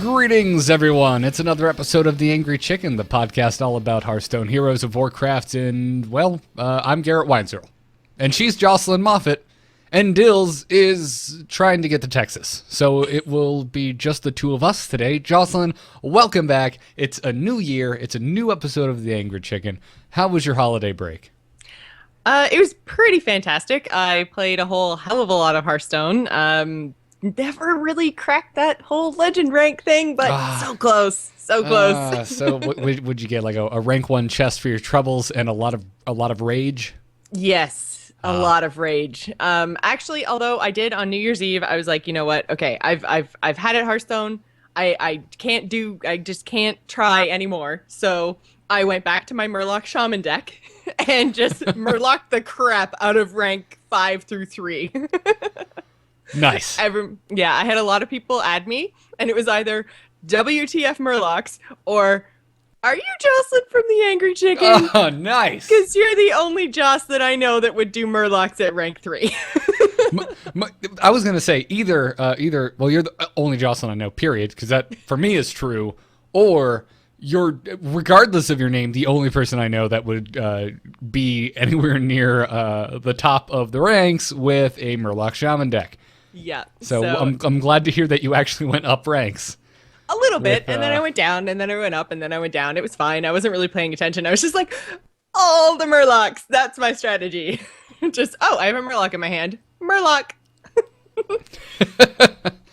Greetings, everyone. It's another episode of The Angry Chicken, the podcast all about Hearthstone, Heroes of Warcraft, and, I'm Garrett Weinzierl. And she's Jocelyn Moffat, and Dills is trying to get to Texas. So it will be just the two of us today. Jocelyn, welcome back. It's a new year. It's a new episode of The Angry Chicken. How was your holiday break? It was pretty fantastic. I played a whole hell of a lot of Hearthstone. Never really cracked that whole legend rank thing, but so close, so close. So would you get like a rank 1 chest for your troubles and a lot of rage? Yes, a lot of rage. Actually, although I did on New Year's Eve, I was like, you know what? Okay, I've had it Hearthstone. I just can't try anymore. So I went back to my Murloc Shaman deck and just Murloc the crap out of rank 5 through 3. Nice. I had a lot of people add me, and it was either WTF Murlocs or are you Jocelyn from The Angry Chicken? Oh, nice. Because you're the only Joss that I know that would do Murlocs at rank 3. I was going to say either, well, you're the only Jocelyn I know, period, because that, for me, is true, or you're, regardless of your name, the only person I know that would be anywhere near the top of the ranks with a Murloc Shaman deck. Yeah. So I'm glad to hear that you actually went up ranks. A little bit, and then I went down, and then I went up, and then I went down. It was fine. I wasn't really paying attention. I was just like, all the Murlocs. That's my strategy. Just, I have a Murloc in my hand. Murloc.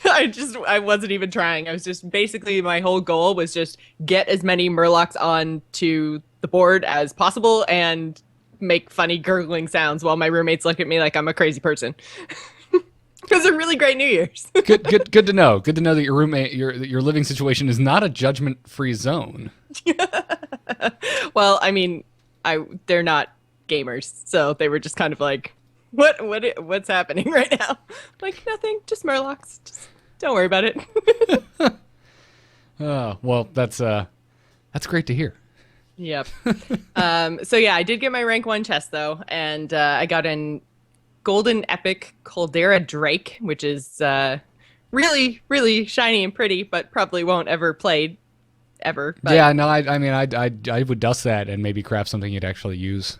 I wasn't even trying. I was just, basically, my whole goal was just get as many Murlocs onto the board as possible and make funny gurgling sounds while my roommates look at me like I'm a crazy person. It was a really great New Year's. Good to know. Good to know that your roommate, your living situation is not a judgment-free zone. Well, I mean, they're not gamers, so they were just kind of like, what's happening right now? Like, nothing, just Murlocs. Just don't worry about it. Oh, well, that's great to hear. Yep. So yeah, I did get my rank 1 chest though, and I got an Golden Epic Caldera Drake, which is really, really shiny and pretty, but probably won't ever play ever. But, yeah, no, I mean, I would dust that and maybe craft something you'd actually use.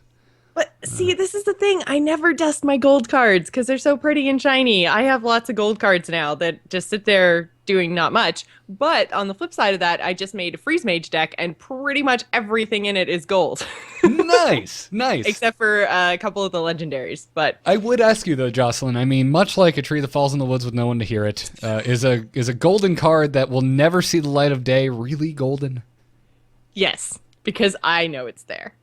But see, this is the thing. I never dust my gold cards because they're so pretty and shiny. I have lots of gold cards now that just sit there doing not much. But on the flip side of that, I just made a Freeze Mage deck, and pretty much everything in it is gold. Nice. Except for a couple of the legendaries. But I would ask you though, Jocelyn. I mean, much like a tree that falls in the woods with no one to hear it, is a golden card that will never see the light of day really golden? Yes, because I know it's there.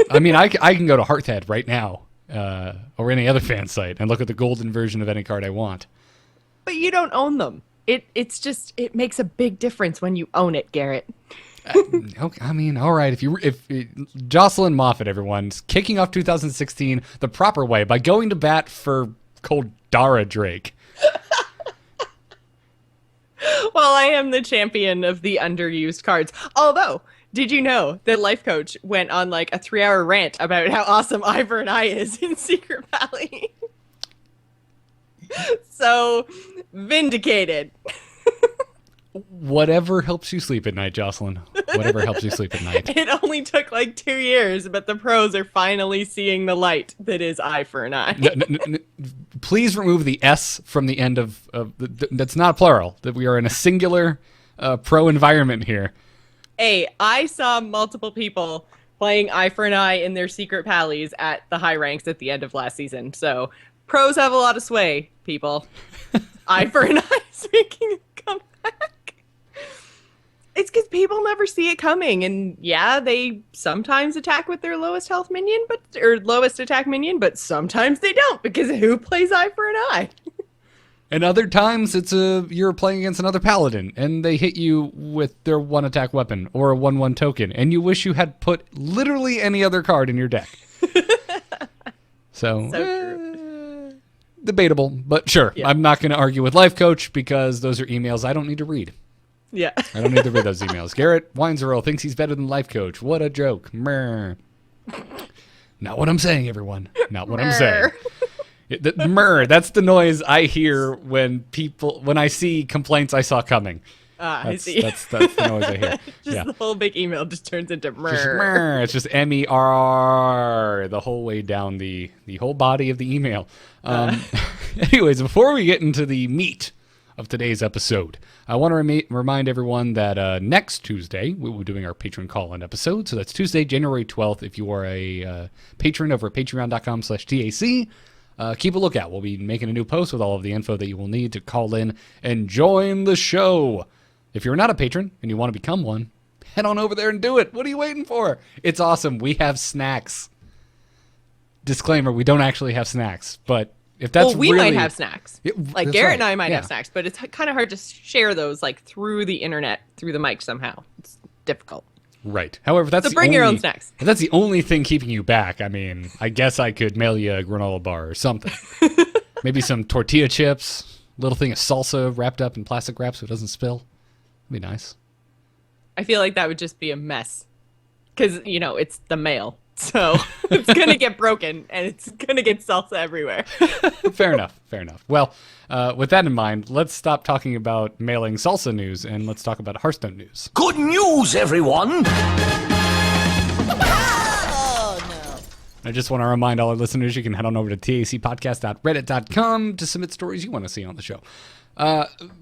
I mean, I can go to Hearthhead right now, or any other fan site, and look at the golden version of any card I want. But you don't own them. It makes a big difference when you own it, Garrett. Okay, I mean, all right. If Jocelyn Moffat, everyone's kicking off 2016 the proper way by going to bat for Caldera Drake. Well, I am the champion of the underused cards. Although, did you know that Life Coach went on like a 3-hour rant about how awesome Ivern and I is in Secret Valley? So, vindicated. Whatever helps you sleep at night, Jocelyn. Whatever helps you sleep at night. It only took like 2 years, but the pros are finally seeing the light that is Eye for an Eye. Please remove the S from the end of that's not plural. That we are in a singular pro environment here. Hey, I saw multiple people playing Eye for an Eye in their secret pallies at the high ranks at the end of last season. So pros have a lot of sway, people. Eye for an Eye is making a comeback. It's because people never see it coming, and yeah, they sometimes attack with their lowest health minion, or lowest attack minion, but sometimes they don't, because who plays Eye for an Eye? And other times you're playing against another paladin, and they hit you with their 1-attack weapon or a 1/1 token, and you wish you had put literally any other card in your deck. So True. Debatable, but sure. Yeah. I'm not going to argue with Life Coach because those are emails I don't need to read. Yeah. I don't need to read those emails. Garrett Weinzierl thinks he's better than Life Coach. What a joke. Mrr. Not what I'm saying, everyone. Not what I'm saying. Mrr, that's the noise I hear when I see complaints I saw coming. I see. That's the noise I hear. Just the whole big email just turns into Just, murr. it's just MERR the whole way down the whole body of the email. Anyways, before we get into the meat of today's episode, I want to remind everyone that next Tuesday we will be doing our patron call-in episode. So that's Tuesday, January 12th. If you are a patron over at patreon.com/TAC, keep a lookout. We'll be making a new post with all of the info that you will need to call in and join the show. If you're not a patron and you want to become one, head on over there and do it. What are you waiting for? It's awesome. We have snacks. Disclaimer, we don't actually have snacks, but if that's well, we really... might have snacks. Like Garrett and I might have snacks, but it's kind of hard to share those like through the internet, through the mic somehow. It's difficult. Right. However, that's so bring your own snacks. If that's the only thing keeping you back, I mean, I guess I could mail you a granola bar or something. Maybe some tortilla chips, little thing of salsa wrapped up in plastic wrap so it doesn't spill. That'd be nice. I feel like that would just be a mess because, it's the mail. So it's going to get broken and it's going to get salsa everywhere. Fair enough. Well, with that in mind, let's stop talking about mailing salsa news and let's talk about Hearthstone news. Good news, everyone! I just want to remind all our listeners you can head on over to tacpodcast.reddit.com to submit stories you want to see on the show.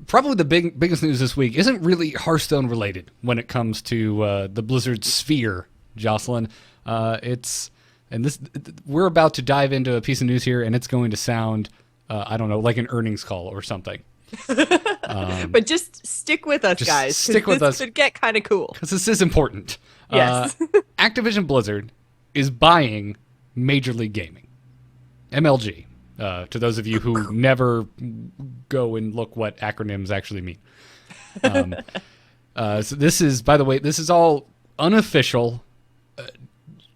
Probably the biggest news this week isn't really Hearthstone related when it comes to the Blizzard sphere, Jocelyn. We're about to dive into a piece of news here, and it's going to sound, I don't know, like an earnings call or something. But just stick with us, guys. Stick with us. This could get kind of cool. Because this is important. Yes. Activision Blizzard is buying Major League Gaming, MLG. To those of you who never go and look what acronyms actually mean. So this is, by the way, this is all unofficial.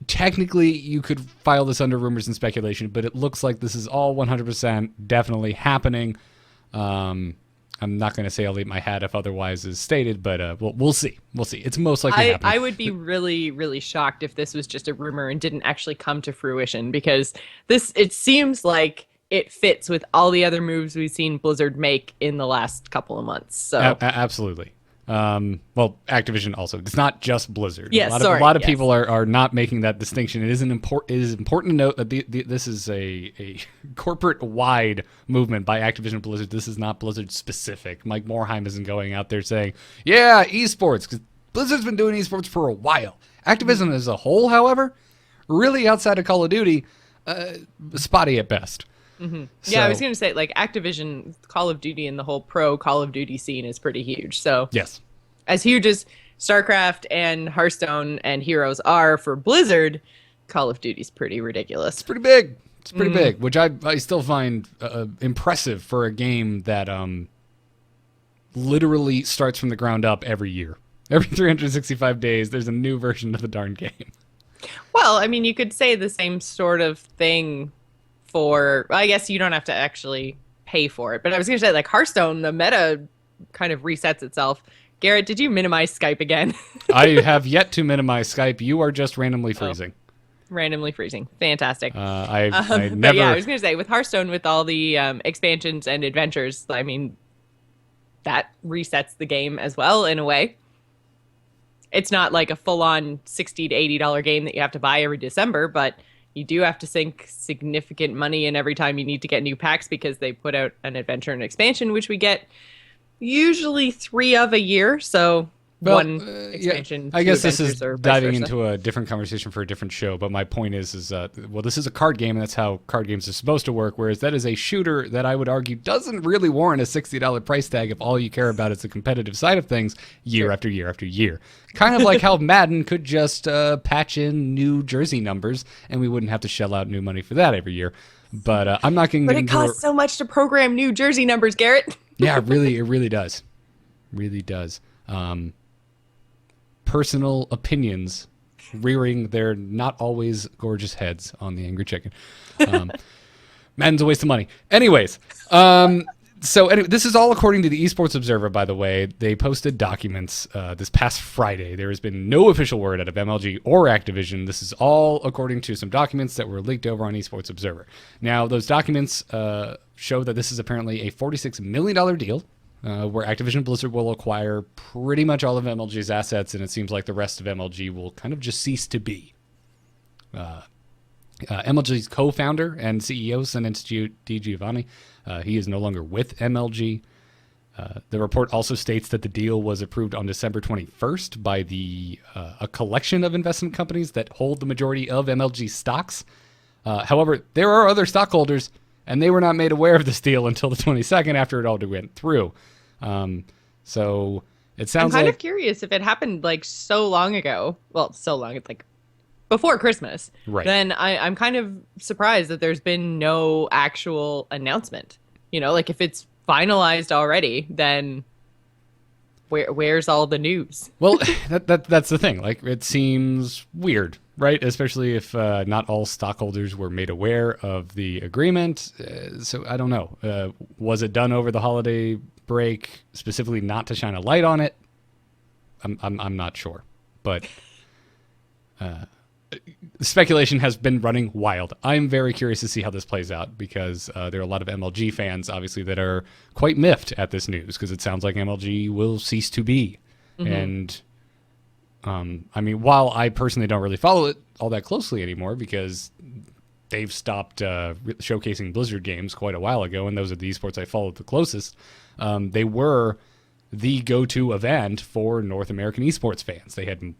Technically, you could file this under rumors and speculation, but it looks like this is all 100% definitely happening. I'm not going to say I'll eat my hat if otherwise is stated, but we'll see. We'll see. It's most likely happening. I would be really, really shocked if this was just a rumor and didn't actually come to fruition because it seems like it fits with all the other moves we've seen Blizzard make in the last couple of months. So absolutely. Well, Activision also. It's not just Blizzard. Yes, a lot of people are not making that distinction. It is important to note that this is a corporate-wide movement by Activision Blizzard. This is not Blizzard specific. Mike Morhaime isn't going out there saying, yeah, esports, because Blizzard's been doing esports for a while. Activision as a whole, however, really outside of Call of Duty, spotty at best. Mm-hmm. Yeah, I was going to say, like, Activision, Call of Duty, and the whole pro Call of Duty scene is pretty huge. So, yes, as huge as StarCraft and Hearthstone and Heroes are for Blizzard, Call of Duty's pretty ridiculous. It's pretty big. It's pretty big, which I still find impressive for a game that literally starts from the ground up every year. Every 365 days, there's a new version of the darn game. Well, I mean, you could say the same sort of thing I guess you don't have to actually pay for it. But I was going to say, like, Hearthstone, the meta kind of resets itself. Garrett, did you minimize Skype again? I have yet to minimize Skype. You are just randomly freezing. Randomly freezing. Fantastic. I never... But yeah, I was going to say, with Hearthstone, with all the expansions and adventures, I mean, that resets the game as well, in a way. It's not like a full-on $60 to $80 game that you have to buy every December, but you do have to sink significant money in every time you need to get new packs because they put out an adventure and expansion, which we get usually 3 of a year. So one expansion. I guess this is diving into a different conversation for a different show. But my point is this is a card game, and that's how card games are supposed to work. Whereas that is a shooter that I would argue doesn't really warrant a $60 price tag if all you care about is the competitive side of things year after year after year. Kind of like how Madden could just patch in new jersey numbers, and we wouldn't have to shell out new money for that every year. But I'm not getting. But it costs so much to program new jersey numbers, Garrett. Yeah, it really does. Really does. Personal opinions rearing their not always gorgeous heads on the Angry Chicken. Madden's a waste of money. Anyways, so anyway, this is all according to the Esports Observer, by the way. They posted documents this past Friday. There has been no official word out of MLG or Activision. This is all according to some documents that were leaked over on Esports Observer. Now, those documents show that this is apparently a $46 million deal where Activision Blizzard will acquire pretty much all of MLG's assets, and it seems like the rest of MLG will kind of just cease to be. MLG's co-founder and CEO, Sanenz DiGiovanni, he is no longer with MLG. The report also states that the deal was approved on December 21st by a collection of investment companies that hold the majority of MLG stocks. However, there are other stockholders, and they were not made aware of this deal until the 22nd after it all went through. So it sounds I'm kind like... of curious if it happened like so long ago. Well, so long, it's like before Christmas. Right. Then I'm kind of surprised that there's been no actual announcement. You know, like if it's finalized already, then where's all the news? Well, that's the thing. Like, it seems weird, right? Especially if not all stockholders were made aware of the agreement. So I don't know. Was it done over the holiday break specifically not to shine a light on it? I'm not sure, but speculation has been running wild. I'm very curious to see how this plays out because there are a lot of MLG fans, obviously, that are quite miffed at this news because it sounds like MLG will cease to be. Mm-hmm. And I mean, while I personally don't really follow it all that closely anymore because they've stopped showcasing Blizzard games quite a while ago, and those are the esports I followed the closest. They were the go-to event for North American esports fans. They had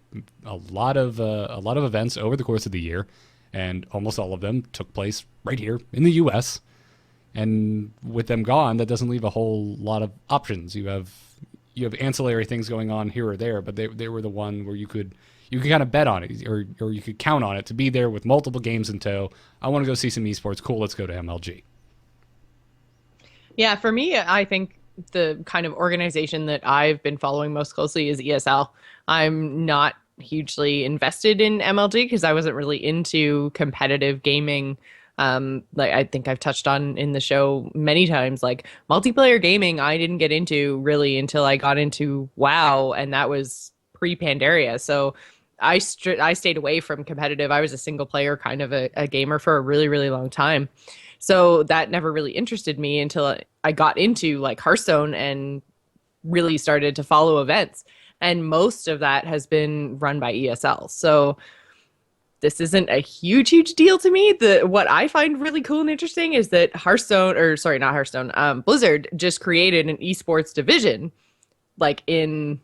a lot of events over the course of the year, and almost all of them took place right here in the U.S. And with them gone, that doesn't leave a whole lot of options. You have ancillary things going on here or there, but they were the one where you could kind of bet on it, or you could count on it to be there with multiple games in tow. I want to go see some esports. Cool, let's go to MLG. Yeah, for me, I think the kind of organization that I've been following most closely is ESL. I'm not hugely invested in MLG because I wasn't really into competitive gaming. Like I think I've touched on in the show many times, like multiplayer gaming, I didn't get into really until I got into WoW, and that was pre-Pandaria. So I stayed away from competitive. I was a single player kind of a gamer for a really, really long time. So that never really interested me until I got into like Hearthstone and really started to follow events. And most of that has been run by ESL. So this isn't a huge, huge deal to me. What I find really cool and interesting is that Blizzard just created an esports division like in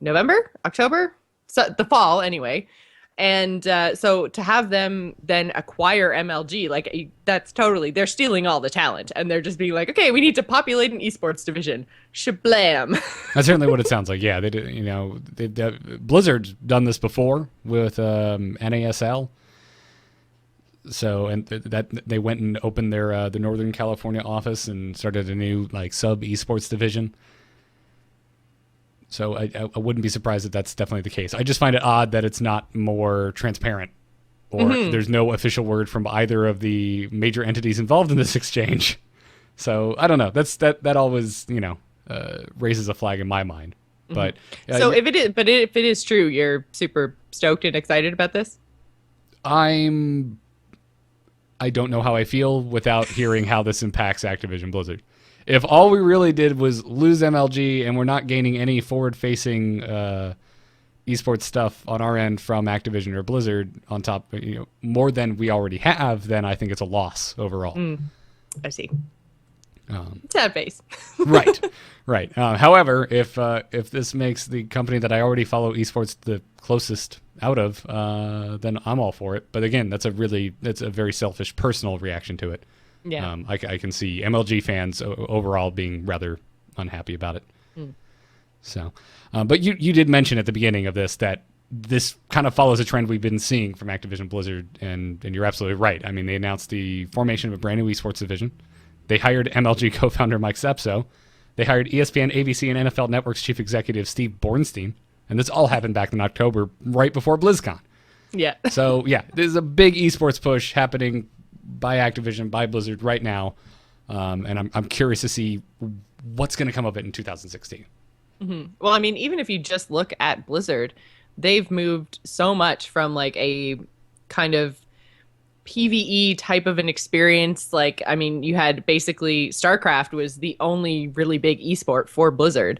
November, October, so the fall anyway. And so to have them then acquire MLG, like that's totally, they're stealing all the talent and they're just being like, okay, we need to populate an esports division. Shablam. That's certainly what it sounds like. Yeah, they did. Blizzard's done this before with NASL. So and that they went and opened their the Northern California office and started a new like sub esports division. So I wouldn't be surprised if that's definitely the case. I just find it odd that it's not more transparent, or there's no official word from either of the major entities involved in this exchange. So I don't know. That always raises a flag in my mind. But so if it is true, you're super stoked and excited about this. I don't know how I feel without hearing how this impacts Activision Blizzard. If all we really did was lose MLG and we're not gaining any forward-facing esports stuff on our end from Activision or Blizzard on top, more than we already have, then I think it's a loss overall. I see. Sad face. Right. However, if this makes the company that I already follow esports the closest out of, then I'm all for it. But again, that's a very selfish personal reaction to it. Yeah. I can see MLG fans overall being rather unhappy about it. So, but you did mention at the beginning of this that this kind of follows a trend we've been seeing from Activision Blizzard, and you're absolutely right. I mean, they announced the formation of a brand new esports division. They hired MLG co-founder Mike Sepso. They hired ESPN, ABC, and NFL Network's chief executive Steve Bornstein, and this all happened back in October, right before BlizzCon. Yeah. So yeah, there's a big esports push happening by Activision, by Blizzard right now, and I'm curious to see what's going to come of it in 2016. Well, I mean, even if you just look at Blizzard, they've moved so much from like a kind of PvE type of an experience. Like, I mean, you had basically StarCraft was the only really big esport for Blizzard.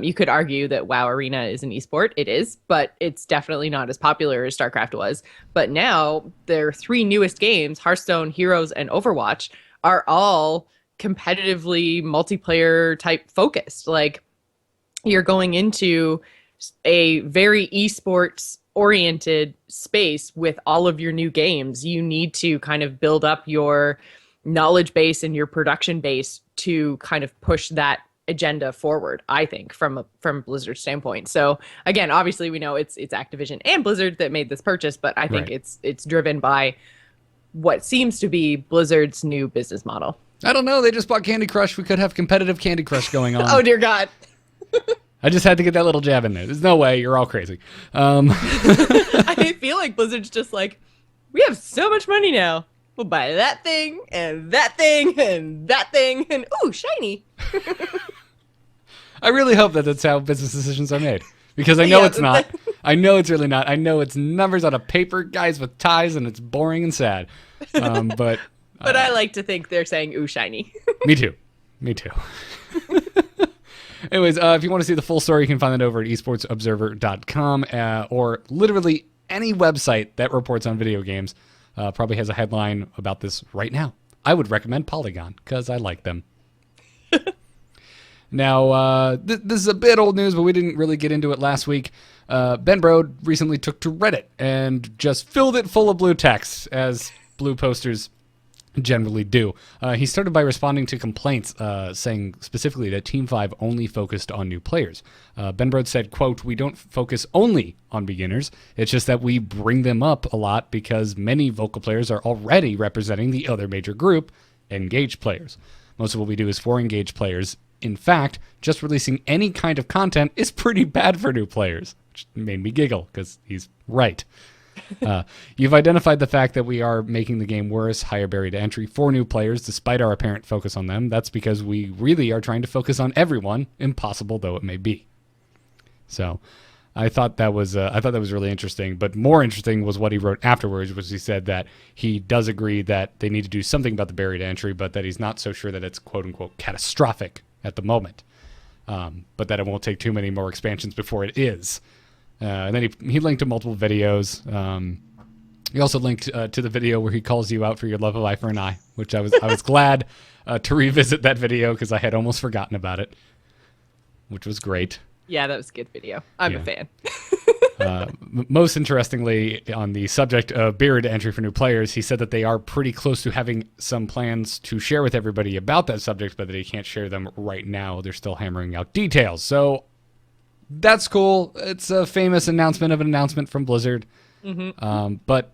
You could argue that WoW Arena is an esport. It is, but it's definitely not as popular as StarCraft was. But now their three newest games, Hearthstone, Heroes, and Overwatch, are all competitively multiplayer type focused. Like, you're going into a very esports oriented space with all of your new games. You need to kind of build up your knowledge base and your production base to kind of push that agenda forward, I think, from Blizzard's standpoint. So again, obviously we know it's Activision and Blizzard that made this purchase, but I think Right. it's driven by what seems to be Blizzard's new business model. I don't know. They just bought Candy Crush. We could have competitive Candy Crush going on. Oh dear God. I just had to get that little jab in there. There's no way. You're all crazy. I feel like Blizzard's just like, we have so much money now. We'll buy that thing and that thing and that thing and ooh, shiny. I really hope that that's how business decisions are made. Because I know Yeah, it's not. I know it's really not. I know it's numbers on a paper, guys with ties, and it's boring and sad. But But I like to think they're saying ooh, shiny. me too. Me too. Anyways, if you want to see the full story, you can find that over at esportsobserver.com or literally any website that reports on video games probably has a headline about this right now. I would recommend Polygon because I like them. Now, this is a bit old news, but we didn't really get into it last week. Ben Brode recently took to Reddit and just filled it full of blue text, as blue posters generally do. He started by responding to complaints saying specifically that Team 5 only focused on new players. Ben Brode said, quote, "We don't focus only on beginners. It's just that we bring them up a lot because many vocal players are already representing the other major group, engaged players. Most of what we do is for engaged players. In fact, just releasing any kind of content is pretty bad for new players," which made me giggle because he's right. You've identified the fact that we are making the game worse, higher barrier to entry for new players, despite our apparent focus on them. That's because we really are trying to focus on everyone, impossible though it may be. So, I thought that was really interesting. But more interesting was what he wrote afterwards, which he said that he does agree that they need to do something about the barrier to entry, but that he's not so sure that it's quote unquote catastrophic at the moment. But that it won't take too many more expansions before it is. And then he linked to multiple videos. He also linked to the video where he calls you out for your love of Eye for an Eye, which I was glad to revisit that video because I had almost forgotten about it, which was great. Yeah, that was a good video. I'm Yeah. a fan. Most interestingly, on the subject of barrier to entry for new players, he said that they are pretty close to having some plans to share with everybody about that subject, but that he can't share them right now. They're still hammering out details. So that's cool. It's a famous announcement of an announcement from Blizzard. But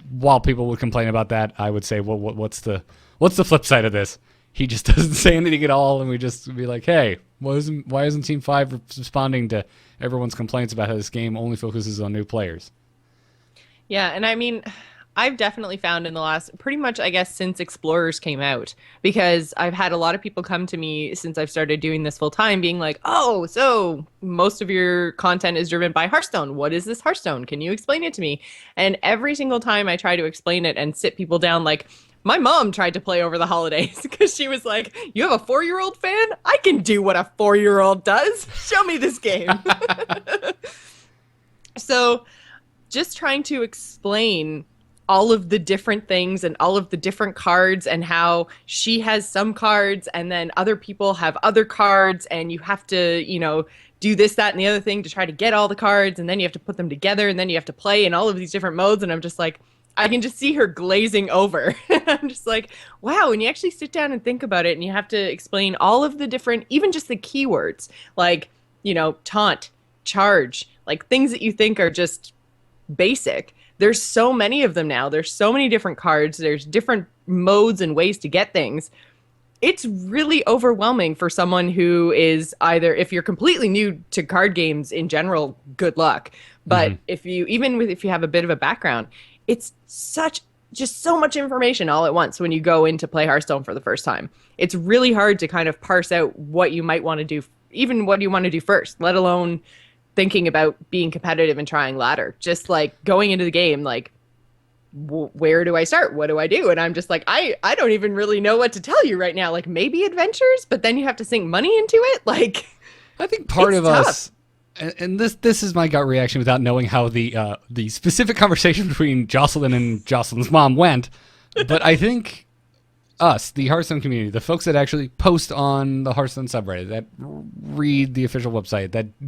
while people would complain about that, I would say, well, what's the flip side of this? He just doesn't say anything at all, and we just be like, hey, why isn't Team 5 responding to everyone's complaints about how this game only focuses on new players? Yeah, and I mean, I've definitely found in the last, pretty much, I guess, since Explorers came out, because I've had a lot of people come to me since I've started doing this full time being like, oh, so most of your content is driven by Hearthstone. What is this Hearthstone? Can you explain it to me? And every single time I try to explain it and sit people down, like, my mom tried to play over the holidays because she was like, you have a 4-year-old fan? I can do what a 4-year-old does. Show me this game. So just trying to explain all of the different things and all of the different cards and how she has some cards and then other people have other cards and you have to, do this, that, and the other thing to try to get all the cards and then you have to put them together and then you have to play in all of these different modes. And I'm just like, I can just see her glazing over. I'm just like, wow, when you actually sit down and think about it and you have to explain all of the different, even just the keywords, like, taunt, charge, like things that you think are just basic. There's so many of them now. There's so many different cards. There's different modes and ways to get things. It's really overwhelming for someone who is either, if you're completely new to card games in general, good luck. But if you have a bit of a background, it's just so much information all at once when you go in to play Hearthstone for the first time. It's really hard to kind of parse out what you might want to do, even what you want to do first, let alone thinking about being competitive and trying ladder. Just like going into the game, like where do I start? What do I do? And I'm just like, I don't even really know what to tell you right now. Like maybe adventures, but then you have to sink money into it. Like, I think part it's of tough. us, and this is my gut reaction without knowing how the specific conversation between Jocelyn and Jocelyn's mom went, but I think us, the Hearthstone community, the folks that actually post on the Hearthstone subreddit, that read the official website, that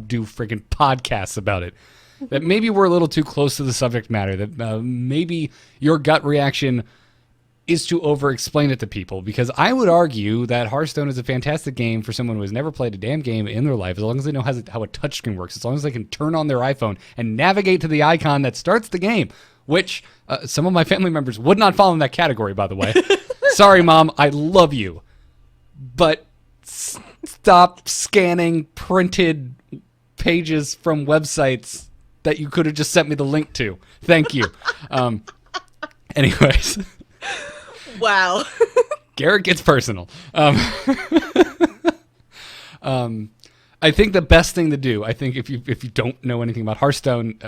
do freaking podcasts about it, that maybe we're a little too close to the subject matter, that maybe your gut reaction is to over-explain it to people, because I would argue that Hearthstone is a fantastic game for someone who has never played a damn game in their life, as long as they know how a touchscreen works, as long as they can turn on their iPhone and navigate to the icon that starts the game, which some of my family members would not fall in that category, by the way. Sorry, Mom, I love you. But stop scanning printed pages from websites that you could have just sent me the link to. Thank you. Anyways. Wow. Garrett gets personal. I think the best thing to do, I think if you don't know anything about Hearthstone,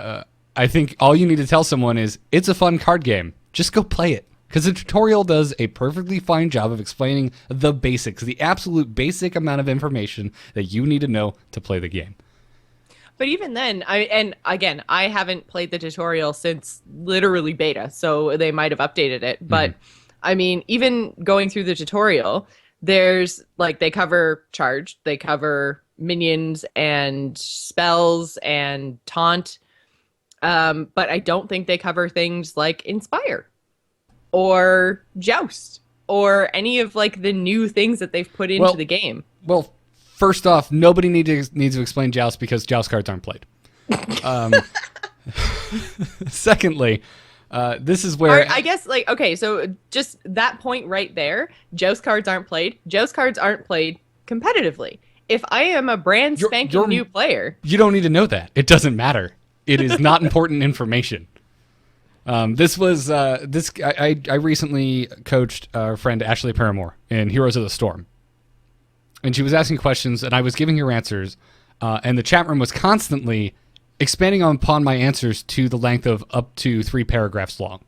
I think all you need to tell someone is it's a fun card game. Just go play it. Because the tutorial does a perfectly fine job of explaining the basics, the absolute basic amount of information that you need to know to play the game. But even then, I haven't played the tutorial since literally beta, so they might have updated it. But I mean, even going through the tutorial, there's like they cover charge, they cover minions and spells and taunt, but I don't think they cover things like Inspire or Joust or any of like the new things that they've put into the game. Well, first off, nobody needs to explain Joust because Joust cards aren't played. Secondly, this is where I guess like okay, so just that point right there, Joust cards aren't played. Joust cards aren't played competitively. If I am a brand spanking new player, you don't need to know that. It doesn't matter. It is not important information. This was I recently coached our friend Ashley Paramore in Heroes of the Storm. And she was asking questions, and I was giving her answers, and the chat room was constantly expanding upon my answers to the length of up to 3 paragraphs long,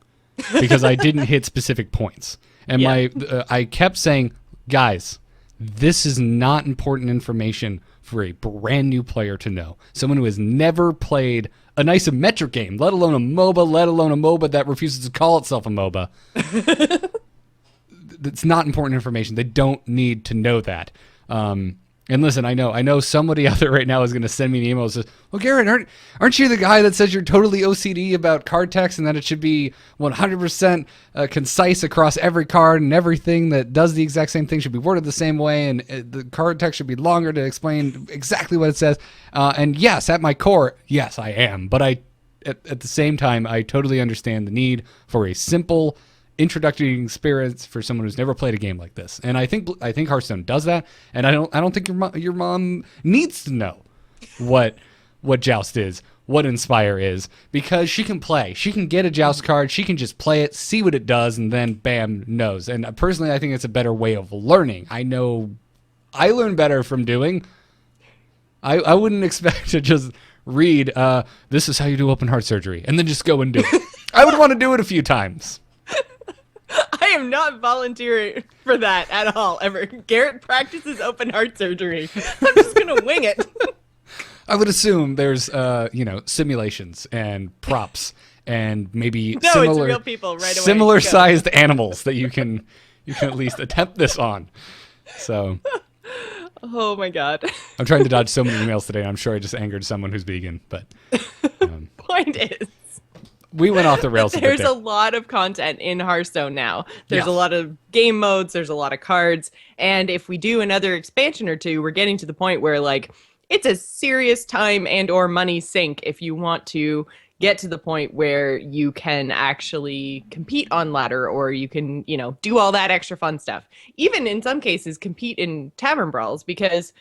because I didn't hit specific points. And I kept saying, guys, this is not important information for a brand new player to know. Someone who has never played an isometric game, let alone a MOBA, let alone a MOBA that refuses to call itself a MOBA. It's not important information. They don't need to know that. And listen, I know somebody out there right now is going to send me an email that says, well, Garrett, aren't you the guy that says you're totally OCD about card text and that it should be 100% concise across every card, and everything that does the exact same thing should be worded the same way, and the card text should be longer to explain exactly what it says? And yes, at my core, yes, I am. But at the same time, I totally understand the need for a simple introductory experience for someone who's never played a game like this, and I think Hearthstone does that. And I don't think your mom needs to know what Joust is, what Inspire is, because she can play. She can get a Joust card, she can just play it, see what it does, and then bam, knows. And personally, I think it's a better way of learning. I know I learn better from doing. I wouldn't expect to just read, this is how you do open heart surgery, and then just go and do it. I would want to do it a few times. I am not volunteering for that at all, ever. Garrett practices open heart surgery. I'm just going to wing it. I would assume there's, simulations and props and maybe it's real people right away. similar-sized animals that you can at least attempt this on. So, oh my God. I'm trying to dodge so many emails today. I'm sure I just angered someone who's vegan, but Point is, we went off the rails. There's a lot of content in Hearthstone now. There's a lot of game modes. There's a lot of cards. And if we do another expansion or two, we're getting to the point where like it's a serious time and or money sink if you want to get to the point where you can actually compete on ladder, or you can, do all that extra fun stuff. Even in some cases, compete in tavern brawls, because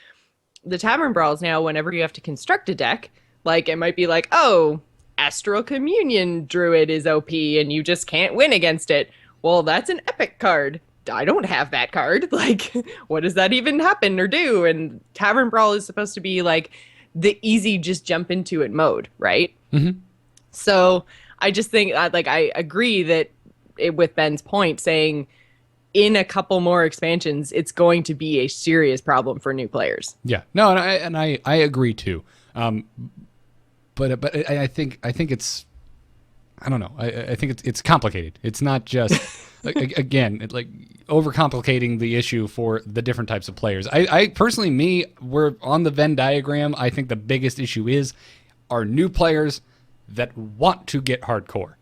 the tavern brawls now, whenever you have to construct a deck, like it might be like, oh, Astral Communion Druid is OP and you just can't win against it. Well, that's an epic card. I don't have that card. Like, what does that even happen or do? And Tavern Brawl is supposed to be like the easy just jump into it mode, right? Mm-hmm. So I just think I agree that with Ben's point saying in a couple more expansions, it's going to be a serious problem for new players. Yeah, no, and I agree too. But I think it's, I don't know. I think it's complicated. It's not just again like overcomplicating the issue for the different types of players. I personally, we're on the Venn diagram. I think the biggest issue are new players that want to get hardcore.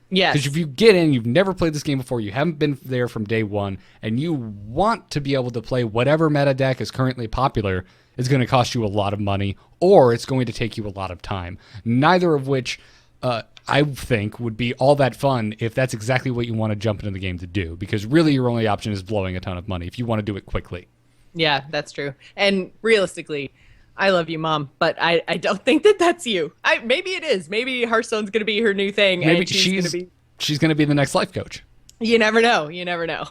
Yes. Because if you get in, you've never played this game before, you haven't been there from day one, and you want to be able to play whatever meta deck is currently popular, it's going to cost you a lot of money, or it's going to take you a lot of time. Neither of which I think would be all that fun if that's exactly what you want to jump into the game to do, because really your only option is blowing a ton of money if you want to do it quickly. Yeah, that's true. And realistically, I love you, Mom, but I don't think that that's you. Maybe it is. Maybe Hearthstone's going to be her new thing. Maybe and she's going to be the next life coach. You never know. You never know.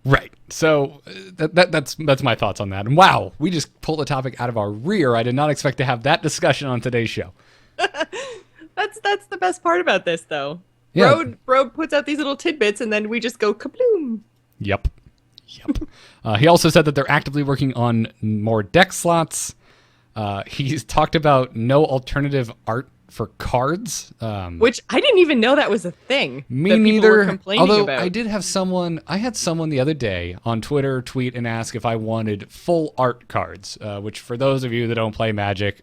Right. So that's my thoughts on that. And wow, we just pulled the topic out of our rear. I did not expect to have that discussion on today's show. That's the best part about this, though. Yeah. Broad puts out these little tidbits, and then we just go kabloom. Yep. He also said that they're actively working on more deck slots. He's talked about no alternative art for cards, which I didn't even know that was a thing. Me that neither. People were complaining although about. I had someone the other day on Twitter tweet and ask if I wanted full art cards. Which, for those of you that don't play Magic,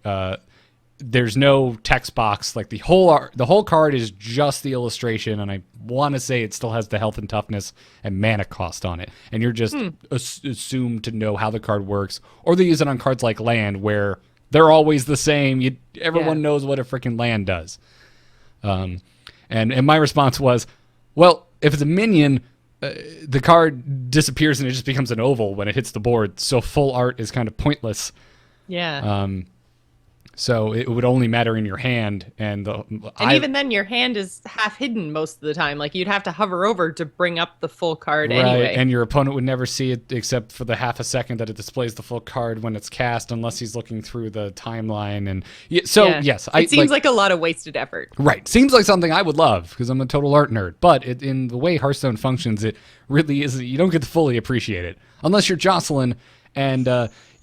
there's no text box. Like the whole card is just the illustration, and I want to say it still has the health and toughness and mana cost on it. And you're just assumed to know how the card works, or they use it on cards like Land, where they're always the same. Everyone knows what a freaking land does. And my response was, well, if it's a minion, the card disappears and it just becomes an oval when it hits the board. So full art is kind of pointless. Yeah. So it would only matter in your hand, and even then, your hand is half hidden most of the time. Like you'd have to hover over to bring up the full card anyway. And your opponent would never see it except for the half a second that it displays the full card when it's cast, unless he's looking through the timeline. And yes, it seems like a lot of wasted effort. Right, seems like something I would love because I'm a total art nerd. But in the way Hearthstone functions, it really is. You don't get to fully appreciate it unless you're Jocelyn and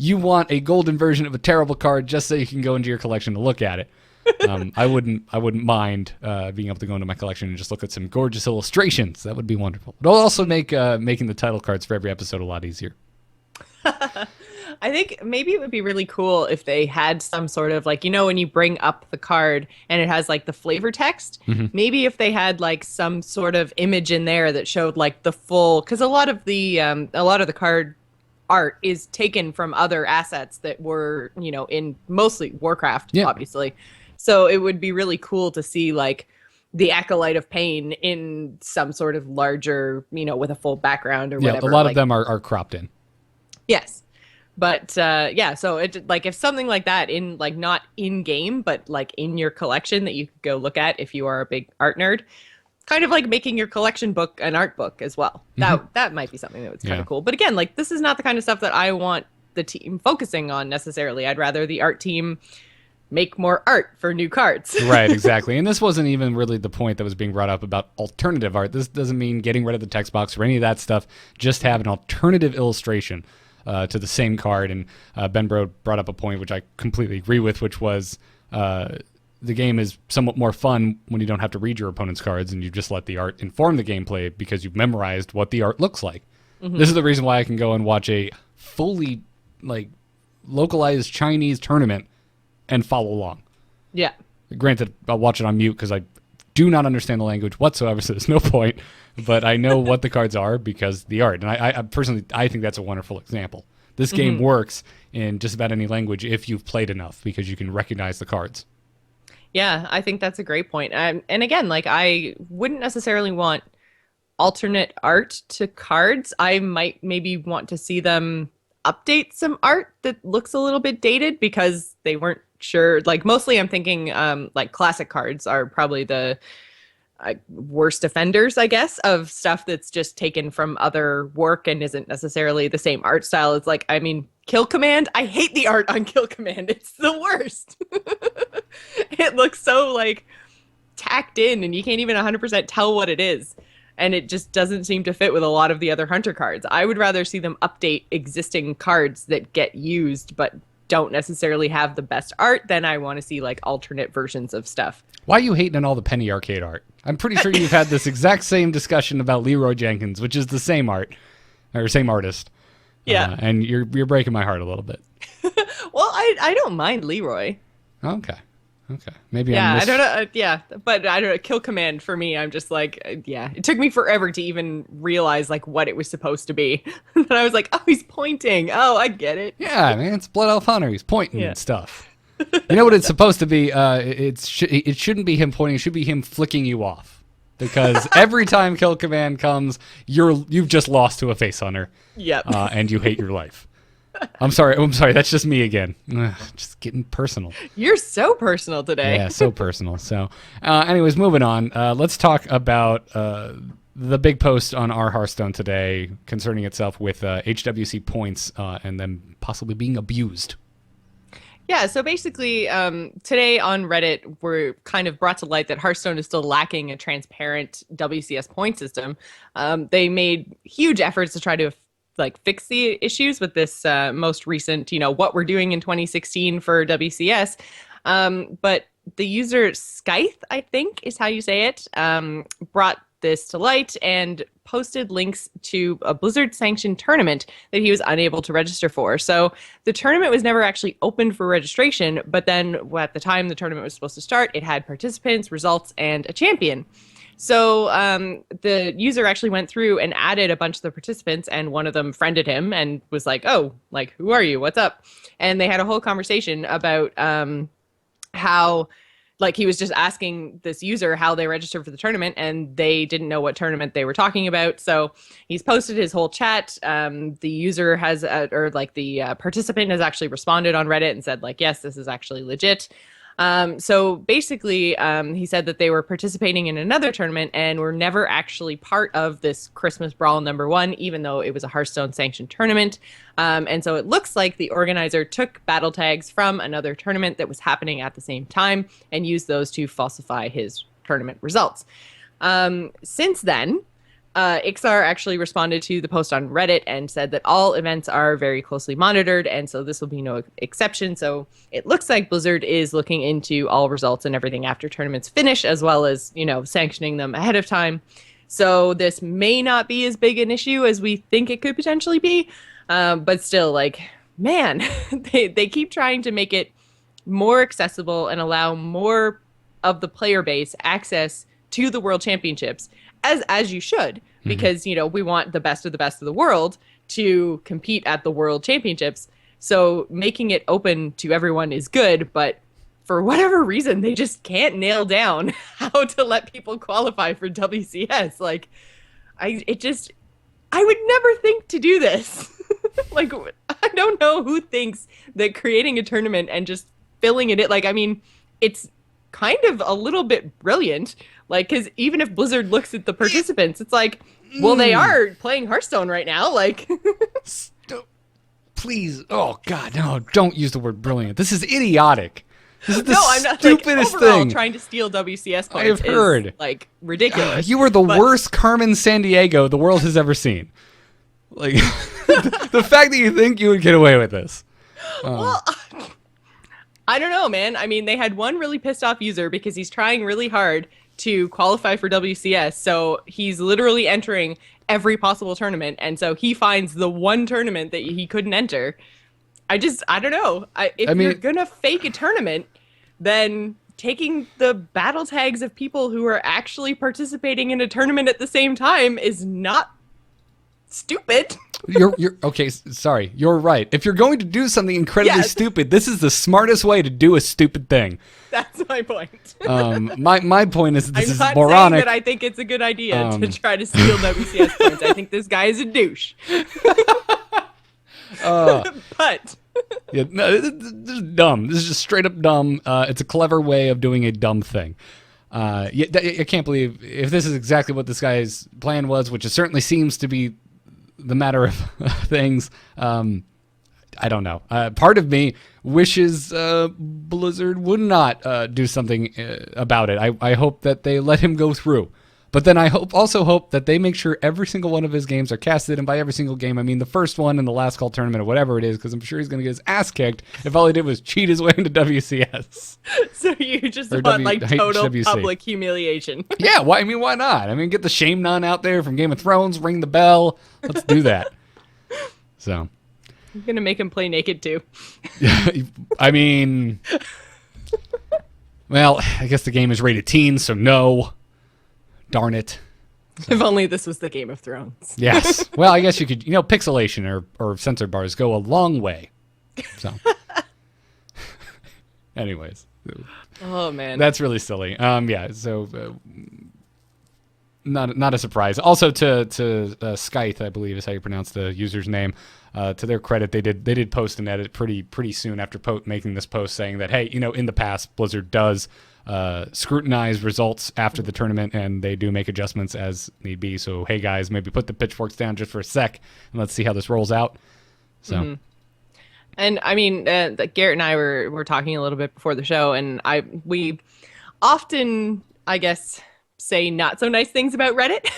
you want a golden version of a terrible card just so you can go into your collection to look at it. I wouldn't mind being able to go into my collection and just look at some gorgeous illustrations. That would be wonderful. It'll also make making the title cards for every episode a lot easier. I think maybe it would be really cool if they had some sort of like, when you bring up the card and it has like the flavor text, maybe if they had like some sort of image in there that showed like the full, because a lot of the card art is taken from other assets that were, in mostly Warcraft, obviously. So it would be really cool to see like the Acolyte of Pain in some sort of larger, with a full background or whatever. A lot of them are cropped in. Yes. But so it like if something like that in like not in game, but like in your collection that you could go look at if you are a big art nerd, kind of like making your collection book an art book as well. That might be something that was kind of cool. But again, like this is not the kind of stuff that I want the team focusing on necessarily. I'd rather the art team make more art for new cards. Right, exactly. And this wasn't even really the point that was being brought up about alternative art. This doesn't mean getting rid of the text box or any of that stuff. Just have an alternative illustration to the same card. And Ben brought up a point which I completely agree with, which was the game is somewhat more fun when you don't have to read your opponent's cards and you just let the art inform the gameplay because you've memorized what the art looks like. This is the reason why I can go and watch a fully like localized Chinese tournament and follow along. Yeah. Granted, I'll watch it on mute because I do not understand the language whatsoever, so there's no point. But I know what the cards are because the art. And I personally, I think that's a wonderful example. This game works in just about any language if you've played enough because you can recognize the cards. Yeah, I think that's a great point. And again, like I wouldn't necessarily want alternate art to cards. I might maybe want to see them update some art that looks a little bit dated because they weren't sure. Like mostly I'm thinking like classic cards are probably the worst offenders, I guess, of stuff that's just taken from other work and isn't necessarily the same art style. It's like, I mean, Kill Command, I hate the art on Kill Command. It's the worst. It looks so like tacked in, and you can't even 100% tell what it is. And it just doesn't seem to fit with a lot of the other hunter cards. I would rather see them update existing cards that get used but don't necessarily have the best art than I want to see like alternate versions of stuff. Why are you hating on all the Penny Arcade art? I'm pretty sure you've had this exact same discussion about Leroy Jenkins, which is the same art, or same artist. Yeah. And you're breaking my heart a little bit. Well, I don't mind Leroy. Okay. Maybe Yeah, I'm I don't know. Yeah, but I don't know. Kill Command for me, I'm just like, yeah. It took me forever to even realize like what it was supposed to be. And I was like, oh, he's pointing. Oh, I get it. Yeah, man, it's Blood Elf Hunter. He's pointing Yeah. and stuff. You know what it's supposed to be? It shouldn't be him pointing. It should be him flicking you off. Because every time Kill Command comes, you've just lost to a face hunter. Yep. And you hate your life. I'm sorry. That's just me again. Ugh, just getting personal. You're so personal today. Yeah, so personal. So, anyways, moving on. Let's talk about the big post on our Hearthstone today concerning itself with HWC points and them possibly being abused. Yeah, so basically, today on Reddit, we're kind of brought to light that Hearthstone is still lacking a transparent WCS point system. They made huge efforts to try to fix the issues with this most recent, what we're doing in 2016 for WCS. But the user Scythe, I think is how you say it, brought this to light and posted links to a Blizzard sanctioned tournament that he was unable to register for. So the tournament was never actually opened for registration, but then at the time the tournament was supposed to start, it had participants, results, and a champion. So the user actually went through and added a bunch of the participants, and one of them friended him and was like, oh, like, who are you? What's up? And they had a whole conversation about how, like, he was just asking this user how they registered for the tournament, and they didn't know what tournament they were talking about. So he's posted his whole chat. The user has, the participant has actually responded on Reddit and said, like, yes, this is actually legit. So basically, he said that they were participating in another tournament and were never actually part of this Christmas Brawl #1, even though it was a Hearthstone sanctioned tournament. And so it looks like the organizer took battle tags from another tournament that was happening at the same time and used those to falsify his tournament results. Since then, Ixar actually responded to the post on Reddit and said that all events are very closely monitored, and so this will be no exception. So it looks like Blizzard is looking into all results and everything after tournaments finish, as well as, sanctioning them ahead of time. So this may not be as big an issue as we think it could potentially be, but still, like, man, they keep trying to make it more accessible and allow more of the player base access to the World Championships, as you should, because, we want the best of the world to compete at the World Championships. So making it open to everyone is good, but for whatever reason, they just can't nail down how to let people qualify for WCS. Like, I would never think to do this. Like, I don't know who thinks that creating a tournament and just filling it in, like, I mean, it's kind of a little bit brilliant. Like, because even if Blizzard looks at the participants, it's like, well, they are playing Hearthstone right now. Like, please, oh God, no! Don't use the word brilliant. This is idiotic. This is the I'm not, stupidest overall, thing. Trying to steal WCS points I have heard. is, like, ridiculous. You are the worst Carmen Sandiego the world has ever seen. Like, the fact that you think you would get away with this. Well, I don't know, man. I mean, they had one really pissed off user because he's trying really hard to qualify for WCS. So he's literally entering every possible tournament. And so he finds the one tournament that he couldn't enter. I don't know. If you're going to fake a tournament, then taking the battle tags of people who are actually participating in a tournament at the same time is not stupid. You're okay. Sorry, you're right. If you're going to do something incredibly stupid, this is the smartest way to do a stupid thing. That's my point. My point is this I'm is not moronic. saying that I think it's a good idea to try to steal WCS points. I think this guy is a douche. But yeah, no, this is dumb. This is just straight up dumb. It's a clever way of doing a dumb thing. I can't believe if this is exactly what this guy's plan was, which it certainly seems to be the matter of things. I don't know. Part of me wishes Blizzard would not do something about it. I hope that they let him go through. But then I also hope that they make sure every single one of his games are casted. And by every single game, I mean the first one in the last call tournament or whatever it is, because I'm sure he's going to get his ass kicked if all he did was cheat his way into WCS. So you just Or want like total WC. public humiliation. Yeah, why not? I mean, get the Shame Nun out there from Game of Thrones, ring the bell. Let's do that. So, I'm gonna make him play naked too. I mean, well, I guess the game is rated teen, so no. Darn it. If only this was the Game of Thrones. Yes. Well, I guess you could, pixelation or censor bars go a long way. So, anyways. Oh man, That's really silly. Yeah. So, not a surprise. Also, to Scythe, I believe is how you pronounce the user's name. To their credit, they did post an edit pretty soon after making this post, saying that, hey, in the past, Blizzard does scrutinize results after the tournament, and they do make adjustments as need be. So, hey guys, maybe put the pitchforks down just for a sec, and let's see how this rolls out. So. Mm-hmm. And I mean, Garrett and I were talking a little bit before the show, and we often, I guess, say not so nice things about Reddit,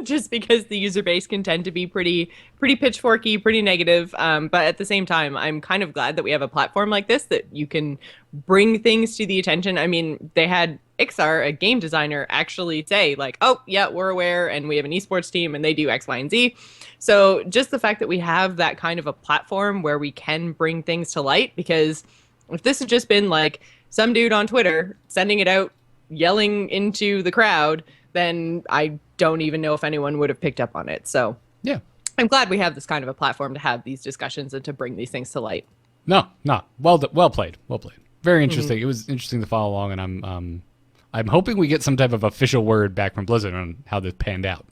just because the user base can tend to be pretty pitchforky, pretty negative. But at the same time, I'm kind of glad that we have a platform like this that you can bring things to the attention. I mean, they had Ixar, a game designer, actually say like, oh yeah, we're aware, and we have an esports team, and they do X, Y, and Z. So just the fact that we have that kind of a platform where we can bring things to light, because if this had just been like some dude on Twitter sending it out, yelling into the crowd, then I don't even know if anyone would have picked up on it. So yeah, I'm glad we have this kind of a platform to have these discussions and to bring these things to light. No, well played. Very interesting. Mm-hmm. It was interesting to follow along, and I'm hoping we get some type of official word back from Blizzard on how this panned out.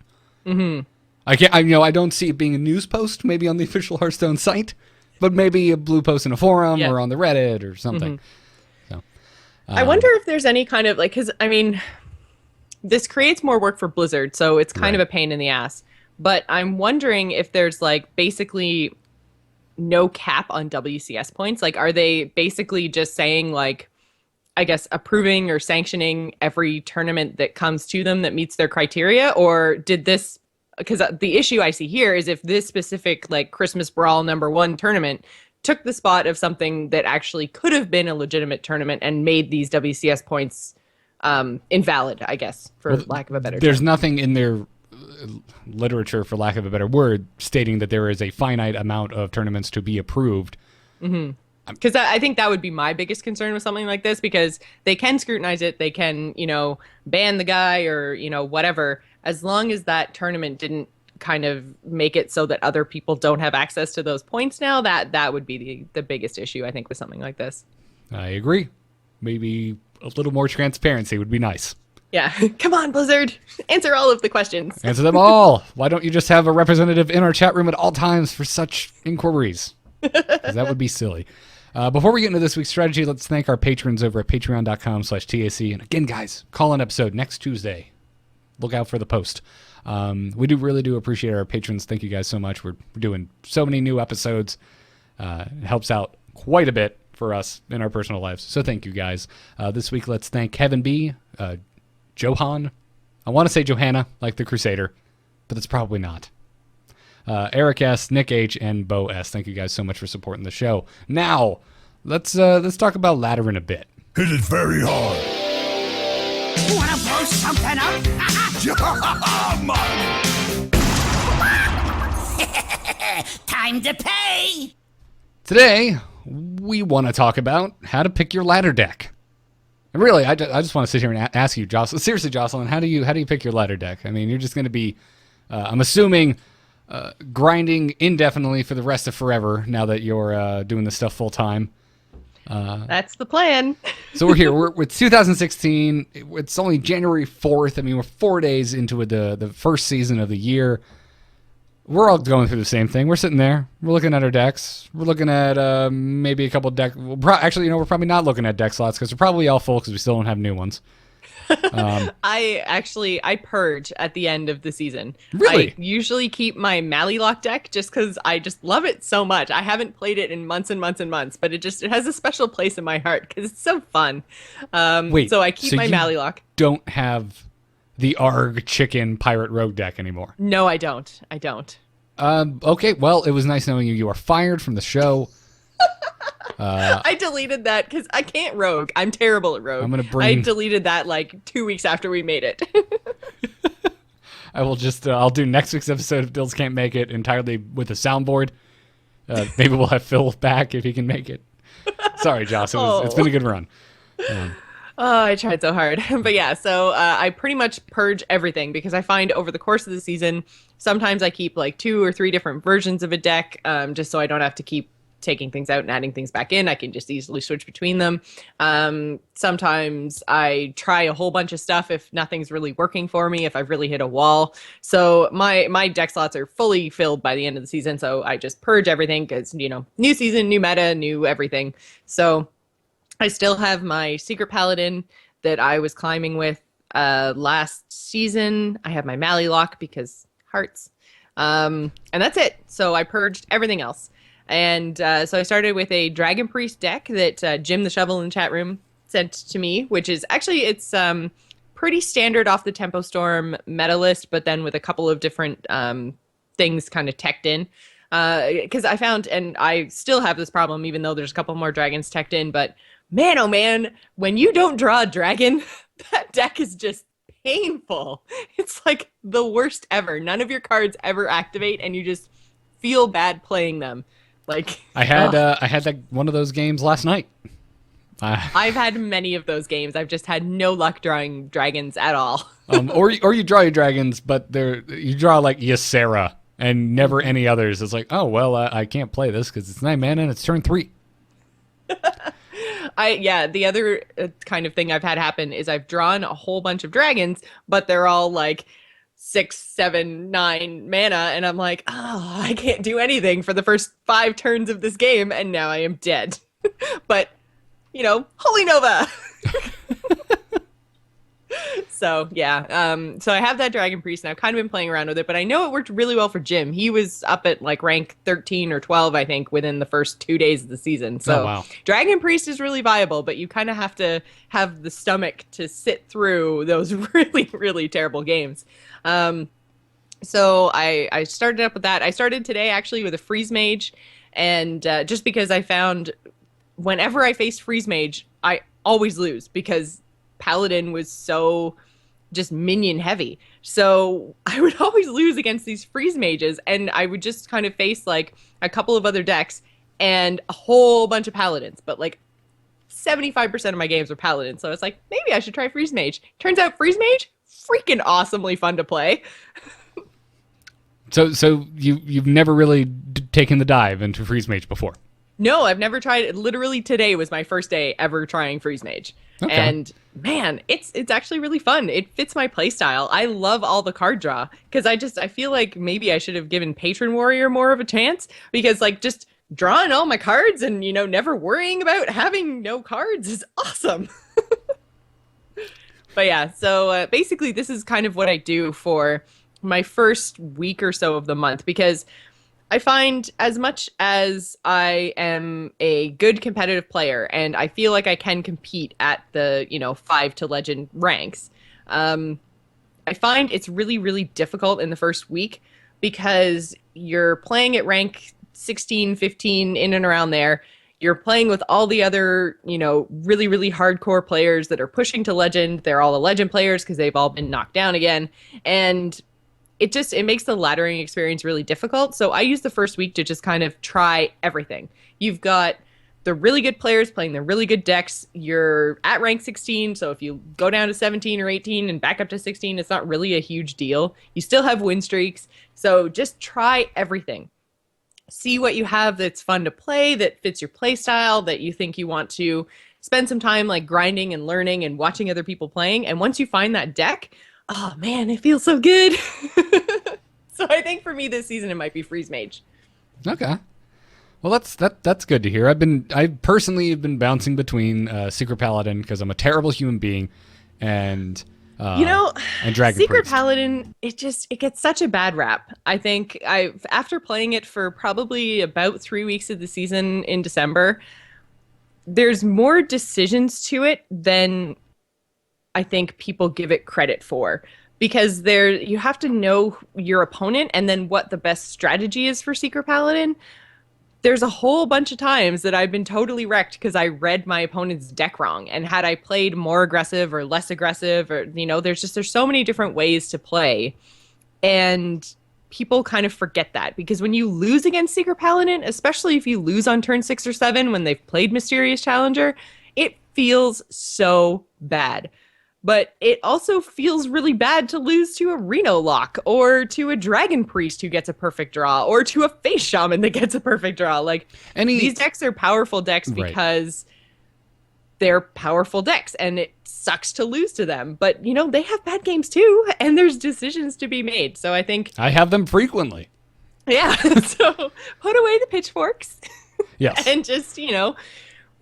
Mm-hmm. I don't see it being a news post, maybe on the official Hearthstone site, but maybe a blue post in a forum or on the Reddit or something. Mm-hmm. So, I wonder if there's any kind of because I mean, this creates more work for Blizzard, so it's kind of a pain in the ass. But I'm wondering if there's like basically no cap on WCS points. Like, are they basically just saying like, I guess, approving or sanctioning every tournament that comes to them that meets their criteria, or did this? Because the issue I see here is if this specific like Christmas Brawl #1 tournament took the spot of something that actually could have been a legitimate tournament and made these WCS points invalid, I guess, for lack of a better term. There's nothing in their literature, for lack of a better word, stating that there is a finite amount of tournaments to be approved. Mm-hmm. Because I think that would be my biggest concern with something like this, because they can scrutinize it, they can, ban the guy or, whatever, as long as that tournament didn't kind of make it so that other people don't have access to those points now, that would be the biggest issue, I think, with something like this. I agree. Maybe a little more transparency would be nice. Yeah. Come on, Blizzard. Answer all of the questions. Answer them all. Why don't you just have a representative in our chat room at all times for such inquiries? Because that would be silly. Before we get into this week's strategy, let's thank our patrons over at patreon.com/TAC. And again, guys, call-in episode next Tuesday. Look out for the post. We really do appreciate our patrons. Thank you guys so much. We're doing so many new episodes. It helps out quite a bit for us in our personal lives. So thank you guys. This week, let's thank Kevin B., Johan. I want to say Johanna, like the Crusader, but it's probably not. Eric S., Nick H., and Bo S. Thank you guys so much for supporting the show. Now, let's talk about Lateran a bit. Hit it very hard. Wanna blow something up? Time to pay! Today, we want to talk about how to pick your ladder deck. And really, I just want to sit here and ask you, Jocelyn. Seriously, Jocelyn, how do you pick your ladder deck? I mean, you're just going to be, I'm assuming, grinding indefinitely for the rest of forever now that you're doing this stuff full time. That's the plan. So we're here. We're 2016. It's only January 4th. I mean, we're 4 days into the first season of the year. We're all going through the same thing. We're sitting there. We're looking at our decks. We're looking at maybe a couple deck. Actually, we're probably not looking at deck slots because they're probably all full because we still don't have new ones. I purge at the end of the season. Really? I usually keep my Mallylock deck just because I just love it so much. I haven't played it in months and months and months, but it has a special place in my heart because it's so fun. Wait, so I keep so my you Mallylock. don't have the Arg Chicken Pirate Rogue deck anymore? No, I don't. I don't. Okay, well, it was nice knowing you. You are fired from the show. I deleted that because I can't rogue. I'm terrible at rogue. I'm gonna bring- I deleted that like 2 weeks after we made it. I will just, I'll do next week's episode if Dills can't make it entirely with a soundboard. Maybe we'll have Phil back if he can make it. Sorry, Joss, it's been a good run. Oh, I tried so hard. But yeah, so I pretty much purge everything because I find over the course of the season, sometimes I keep like 2 or 3 different versions of a deck just so I don't have to keep taking things out and adding things back in. I can just easily switch between them. Sometimes I try a whole bunch of stuff if nothing's really working for me, if I've really hit a wall. So my deck slots are fully filled by the end of the season. So I just purge everything because, new season, new meta, new everything. So I still have my Secret Paladin that I was climbing with last season. I have my Mallylock because hearts. And that's it. So I purged everything else. And so I started with a Dragon Priest deck that Jim the Shovel in the chat room sent to me, which is actually, it's pretty standard off the Tempo Storm meta list, but then with a couple of different things kind of teched in. Because I found, and I still have this problem, even though there's a couple more dragons teched in, but man, oh man, when you don't draw a dragon, that deck is just painful. It's like the worst ever. None of your cards ever activate, and you just feel bad playing them. Like I had that one of those games last night. I've had many of those games. I've just had no luck drawing dragons at all. Or you draw your dragons, but you draw like Ysera and never any others. It's like, oh well, I can't play this because it's 9 mana and it's turn 3. The other kind of thing I've had happen is I've drawn a whole bunch of dragons, but they're all like 6, 7, 9 mana, and I'm like, oh, I can't do anything for the first 5 turns of this game, and now I am dead. But, Holy Nova! So, yeah. So I have that Dragon Priest, and I've kind of been playing around with it, but I know it worked really well for Jim. He was up at, like, rank 13 or 12, I think, within the first 2 days of the season. So wow. Dragon Dragon Priest is really viable, but you kind of have to have the stomach to sit through those really, really terrible games. So I started up with that. I started today, actually, with a Freeze Mage, and just because I found whenever I faced Freeze Mage, I always lose because Paladin was so just minion heavy. So I would always lose against these Freeze Mages, and I would just kind of face like a couple of other decks and a whole bunch of Paladins. But like 75% of my games were Paladins. So I was like, maybe I should try Freeze Mage. Turns out Freeze Mage, freaking awesomely fun to play. So you've never really taken the dive into Freeze Mage before? No, I've never tried it. Literally today was my first day ever trying Freeze Mage. Okay. And man, it's actually really fun. It fits my playstyle. I love all the card draw because I feel like maybe I should have given Patron Warrior more of a chance because like just drawing all my cards and never worrying about having no cards is awesome. But yeah, so basically this is kind of what I do for my first week or so of the month because I find as much as I am a good competitive player and I feel like I can compete at the, 5 to legend ranks, I find it's really, really difficult in the first week because you're playing at rank 16, 15, in and around there. You're playing with all the other, really, really hardcore players that are pushing to legend. They're all the legend players because they've all been knocked down again. And it makes the laddering experience really difficult. So I use the first week to just kind of try everything. You've got the really good players playing the really good decks. You're at rank 16, so if you go down to 17 or 18 and back up to 16, it's not really a huge deal. You still have win streaks, so just try everything. See what you have that's fun to play, that fits your play style, that you think you want to spend some time like grinding and learning and watching other people playing. And once you find that deck, oh man, it feels so good. So I think for me this season it might be Freeze Mage. Okay. Well, that's good to hear. I personally have been bouncing between Secret Paladin because I'm a terrible human being and You know, and Dragon Secret Priest. Paladin, it gets such a bad rap. I think after playing it for probably about 3 weeks of the season in December, there's more decisions to it than I think people give it credit for. Because you have to know your opponent and then what the best strategy is for Secret Paladin. There's a whole bunch of times that I've been totally wrecked because I read my opponent's deck wrong. And had I played more aggressive or less aggressive, or, there's so many different ways to play. And people kind of forget that because when you lose against Secret Paladin, especially if you lose on turn 6 or 7 when they've played Mysterious Challenger, it feels so bad. But it also feels really bad to lose to a Reno Lock or to a Dragon Priest who gets a perfect draw or to a Face Shaman that gets a perfect draw. Like, these decks are powerful decks because they're powerful decks and it sucks to lose to them. But, they have bad games too and there's decisions to be made. So I think... I have them frequently. Yeah. So put away the pitchforks. Yes. And just,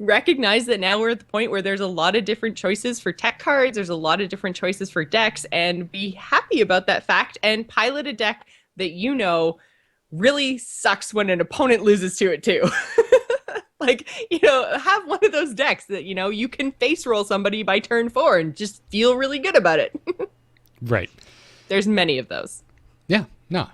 recognize that now we're at the point where there's a lot of different choices for tech cards, there's a lot of different choices for decks, and be happy about that fact and pilot a deck that really sucks when an opponent loses to it too. Have one of those decks that, you can face roll somebody by turn 4 and just feel really good about it. Right. There's many of those. Yeah. No.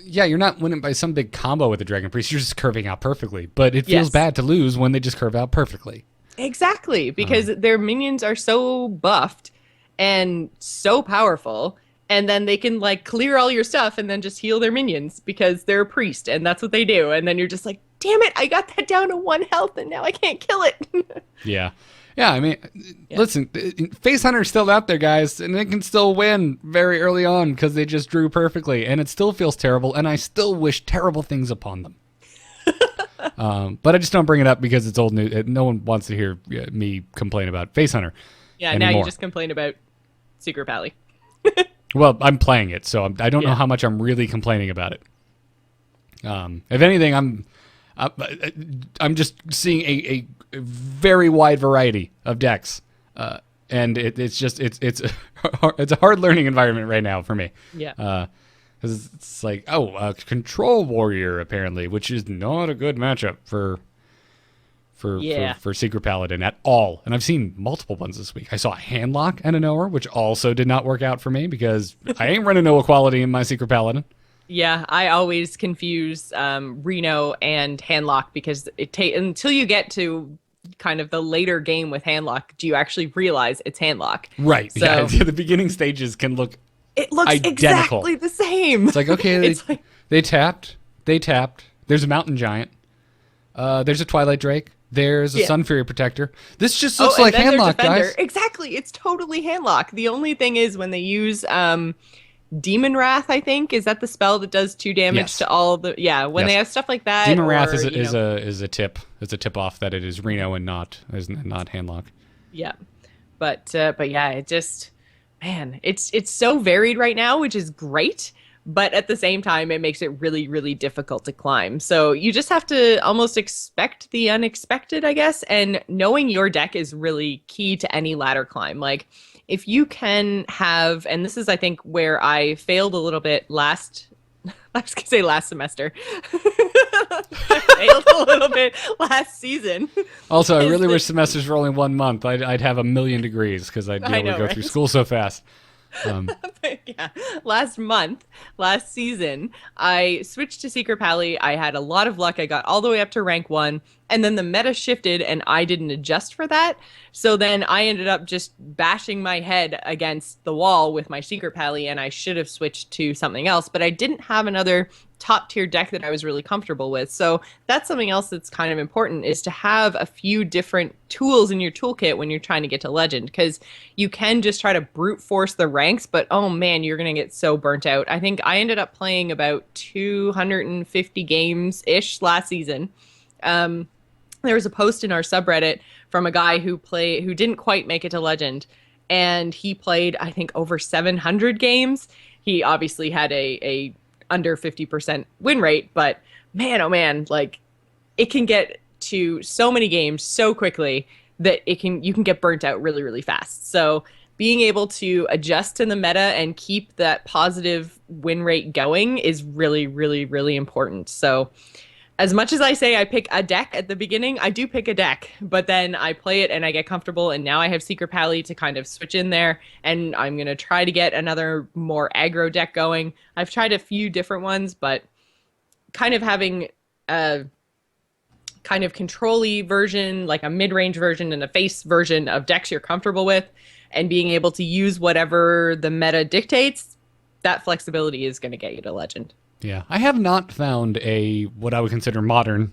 Yeah, you're not winning by some big combo with the Dragon Priest. You're just curving out perfectly. But it feels bad to lose when they just curve out perfectly. Exactly, because their minions are so buffed and so powerful, and then they can clear all your stuff and then just heal their minions because they're a priest and that's what they do. And then you're just like, damn it, I got that down to 1 health and now I can't kill it. Yeah. Yeah, I mean, listen, Face Hunter's still out there, guys, and they can still win very early on because they just drew perfectly, and it still feels terrible, and I still wish terrible things upon them. But I just don't bring it up because it's old news. No one wants to hear me complain about Face Hunter anymore. Now you just complain about Secret Pally. Well, I'm playing it, so I don't know how much I'm really complaining about it. If anything, I'm just seeing a very wide variety of decks, and it's a hard learning environment right now for me. Yeah. Because it's like, Control Warrior apparently, which is not a good matchup for Secret Paladin at all. And I've seen multiple ones this week. I saw a Handlock and a Knower, which also did not work out for me because I ain't running no equality in my Secret Paladin. Yeah, I always confuse Reno and Handlock because until you get to kind of the later game with Handlock, do you actually realize it's Handlock? Right. So, yeah, the beginning stages can look it looks identical. Exactly the same. It's like, okay, they tapped. There's a Mountain Giant. There's a Twilight Drake. There's a Sun Fury Protector. This just looks like Handlock, guys. Exactly. It's totally Handlock. The only thing is when they use Demon Wrath, I think, is that the spell that does 2 damage to all the when they have stuff like that. Demon Wrath is a tip. It's a tip off that it is Reno and not Handlock. Yeah. But yeah, it just it's so varied right now, which is great. But at the same time, it makes it really, really difficult to climb. So you just have to almost expect the unexpected, I guess. And knowing your deck is really key to any ladder climb. Like, if you can have, and this is, I think, where I failed a little bit I was going to say last semester. I failed a little bit last season. Also, I really wish semesters were only 1 month. I'd have 1,000,000 degrees because I'd be able to go through school so fast. Yeah, last season, I switched to Secret Pally. I had a lot of luck. I got all the way up to rank 1, and then the meta shifted, and I didn't adjust for that. So then I ended up just bashing my head against the wall with my Secret Pally, and I should have switched to something else, but I didn't have another top tier deck that I was really comfortable with. So that's something else that's kind of important, is to have a few different tools in your toolkit when you're trying to get to Legend, because you can just try to brute force the ranks, but oh man, you're going to get so burnt out. I think I ended up playing about 250 games-ish last season. There was a post in our subreddit from a guy who didn't quite make it to Legend, and he played, I think, over 700 games. He obviously had a under 50% win rate, but man, oh man, like, it can get to so many games so quickly that you can get burnt out really, really fast. So being able to adjust to the meta and keep that positive win rate going is really, really, really important. So as much as I say I pick a deck at the beginning, I do pick a deck, but then I play it and I get comfortable, and now I have Secret Pally to kind of switch in there, and I'm going to try to get another more aggro deck going. I've tried a few different ones, but kind of having a kind of control-y version, like a mid-range version and a face version of decks you're comfortable with, and being able to use whatever the meta dictates, that flexibility is going to get you to Legend. Yeah, I have not found a what I would consider modern,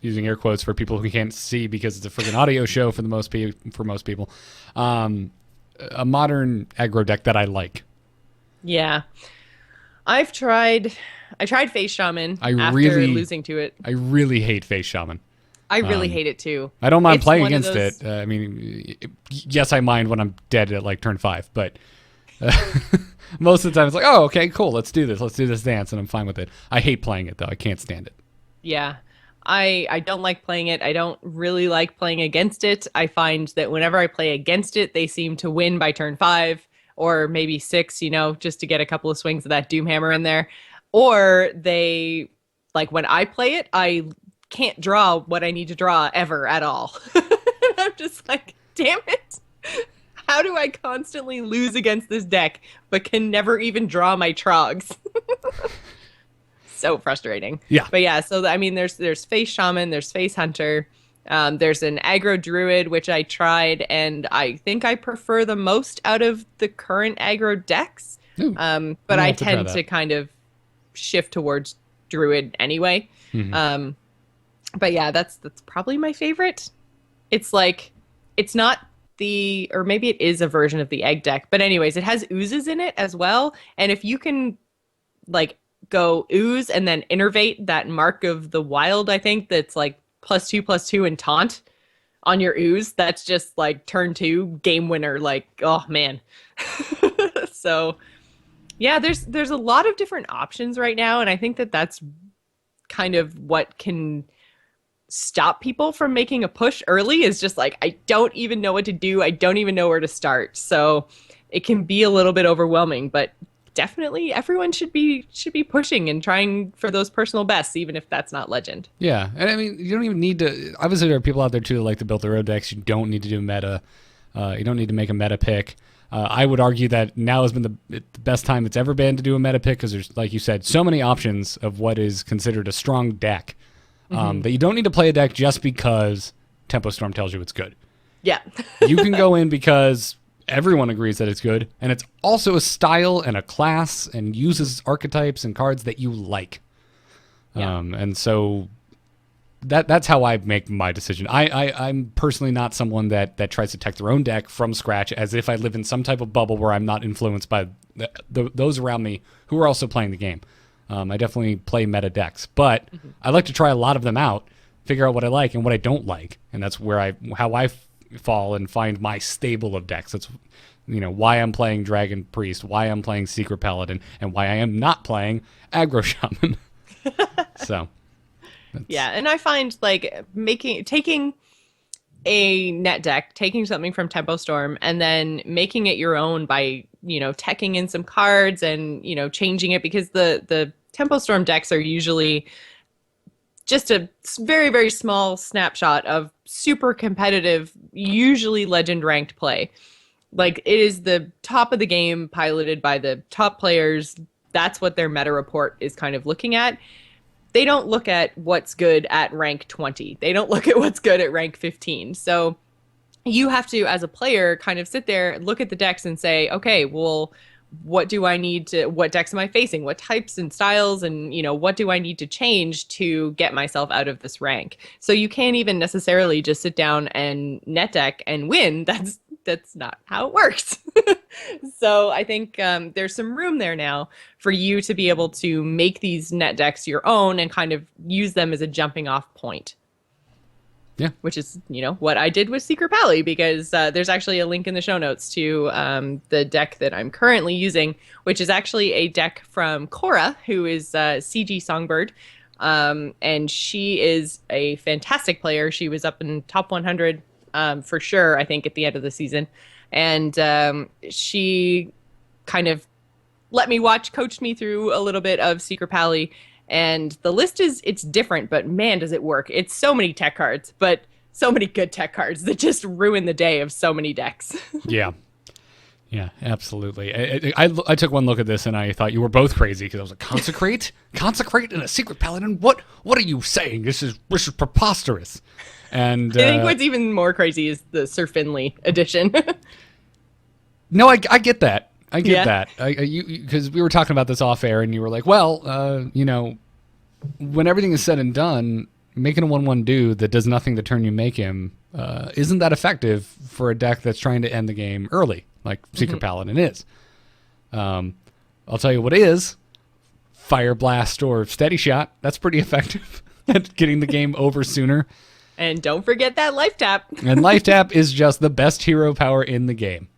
using air quotes for people who can't see because it's a freaking audio show for most people, a modern aggro deck that I like. Yeah, I tried Face Shaman after losing to it. I really hate Face Shaman. I really hate it too. I don't mind It's playing one of against those- it. I mean, yes, I mind when I'm dead at like turn 5, but most of the time it's like, oh, okay, cool, let's do this dance, and I'm fine with it. I hate playing it though. I can't stand it. Yeah. I don't like playing it. I don't really like playing against it. I find that whenever I play against it, they seem to win by turn 5 or maybe 6, just to get a couple of swings of that Doomhammer in there. Or they, like when I play it, I can't draw what I need to draw ever at all. I'm just like, damn it. How do I constantly lose against this deck, but can never even draw my Trogs? So frustrating. Yeah. But yeah, so I mean, there's Face Shaman, there's Face Hunter, there's an aggro Druid, which I tried, and I think I prefer the most out of the current aggro decks. Ooh, But I'll I have to try tend that. to kind of shift towards Druid anyway. But yeah, that's probably my favorite. It's like, it's not or maybe it is a version of the egg deck, but anyways, it has oozes in it as well. And if you can like go ooze and then innervate that Mark of the Wild, I think that's like +2/+2 and taunt on your ooze, that's just like turn 2 game winner. Like, oh man. So yeah, there's a lot of different options right now, and I think that's kind of what can stop people from making a push early, is just like, I don't even know what to do. I don't even know where to start. So it can be a little bit overwhelming, but definitely everyone should be pushing and trying for those personal bests, even if that's not Legend. Yeah, and I mean, you don't even need to. Obviously, there are people out there too that like to build their own decks. You don't need to do meta. You don't need to make a meta pick. I would argue that now has been the best time it's ever been to do a meta pick, because there's, like you said, so many options of what is considered a strong deck that you don't need to play a deck just because Tempo Storm tells you it's good. Yeah. You can go in because everyone agrees that it's good, and it's also a style and a class and uses archetypes and cards that you like. Yeah. And so that's how I make my decision. I'm personally not someone that tries to tech their own deck from scratch as if I live in some type of bubble where I'm not influenced by those around me who are also playing the game. I definitely play meta decks, but I like to try a lot of them out, figure out what I like and what I don't like, and that's where how I fall and find my stable of decks. That's why I'm playing Dragon Priest, why I'm playing Secret Paladin, and why I am not playing Aggro Shaman. So Yeah, and I find like taking a net deck, taking something from Tempo Storm, and then making it your own by teching in some cards and changing it, because the Tempo Storm decks are usually just a very, very small snapshot of super competitive, usually Legend ranked play. Like, it is the top of the game, piloted by the top players. That's what their meta report is kind of looking at. They don't look at what's good at rank 20. They don't look at what's good at rank 15. So you have to, as a player, kind of sit there, look at the decks and say, okay, well, what decks am I facing? What types and styles and, what do I need to change to get myself out of this rank? So you can't even necessarily just sit down and net deck and win. That's not how it works. So I think there's some room there now for you to be able to make these net decks your own and kind of use them as a jumping off point. Yeah. Which is, what I did with Secret Pally, because there's actually a link in the show notes to the deck that I'm currently using, which is actually a deck from Cora, who is CG Songbird. And she is a fantastic player. She was up in top 100 for sure, I think, at the end of the season. and she kind of let me coached me through a little bit of Secret Pally. And the list it's different, but man, does it work. It's so many tech cards, but so many good tech cards that just ruin the day of so many decks. Yeah. Yeah, absolutely. I took one look at this and I thought you were both crazy because I was like, consecrate? Consecrate in a Secret Paladin? What are you saying? This is preposterous. And I think what's even more crazy is the Sir Finley edition. No, I get that. I get Yeah. that. Because we were talking about this off air, and you were like, "Well, when everything is said and done, making a 1/1 dude that does nothing the turn you make him isn't that effective for a deck that's trying to end the game early, like Secret Paladin is." I'll tell you what is Fire Blast or Steady Shot. That's pretty effective at getting the game over sooner. And don't forget that life tap. And Life Tap is just the best hero power in the game.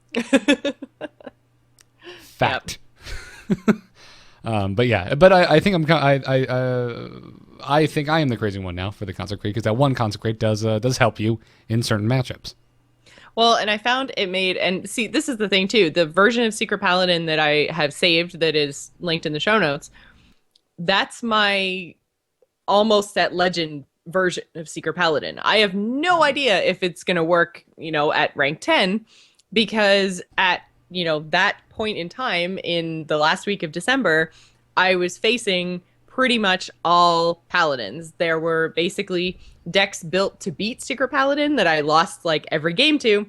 Fact. But yeah, I think I think I am the crazy one now for the Consecrate because that one Consecrate does help you in certain matchups. Well, and I found it made, and see, this is the thing too, the version of Secret Paladin that I have saved that is linked in the show notes, that's my almost set legend version of Secret Paladin. I have no idea if it's going to work, at rank 10, because at that point in time in the last week of December, I was facing pretty much all paladins. There were basically decks built to beat Secret Paladin that I lost like every game to,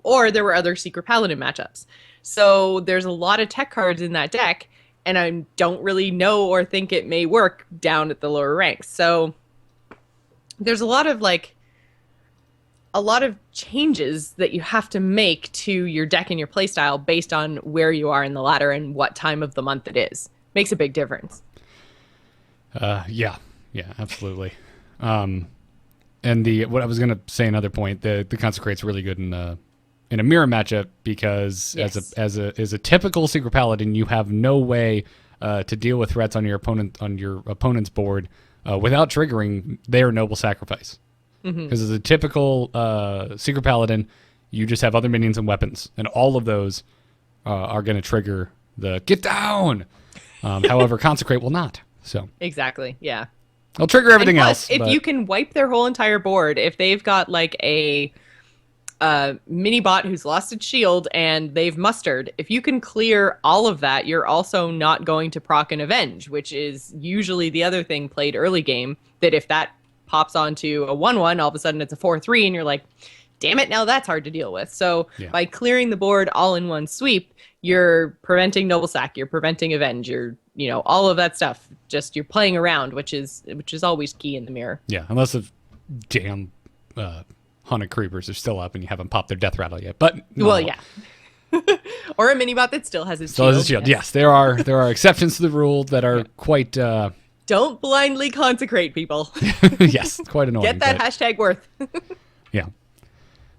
or there were other Secret Paladin matchups. So there's a lot of tech cards in that deck, and I don't really know or think it may work down at the lower ranks. So there's a lot of changes that you have to make to your deck and your playstyle based on where you are in the ladder and what time of the month it is. Makes a big difference. Yeah, absolutely. And what I was gonna say, another point, the Consecrate's really good in a mirror matchup because Yes. as a typical Secret Paladin, you have no way to deal with threats on your opponent's board without triggering their Noble Sacrifice. Because as a typical Secret Paladin, you just have other minions and weapons, and all of those are going to trigger the get down. However, Consecrate will not. So Exactly, yeah. I'll trigger everything And else. plus, if but- you can wipe their whole entire board, if they've got like a mini bot who's lost its shield and they've mustered, if you can clear all of that, you're also not going to proc and avenge, which is usually the other thing played early game, that if that pops onto a 1/1, all of a sudden it's a 4/3, and you're like, damn it, now that's hard to deal with. So Yeah. by clearing the board all in one sweep, you're preventing Noble Sack, you're preventing avenge, you're all of that stuff. Just you're playing around, which is always key in the mirror. Yeah, unless the damn Haunted Creepers are still up and you haven't popped their death rattle yet. But no. Well, yeah. Or a mini bot that still has its Still shield. has a shield. Yes, there are exceptions to the rule that are quite Don't blindly consecrate, people. yes, quite annoying. Get that but- hashtag worth. Yeah.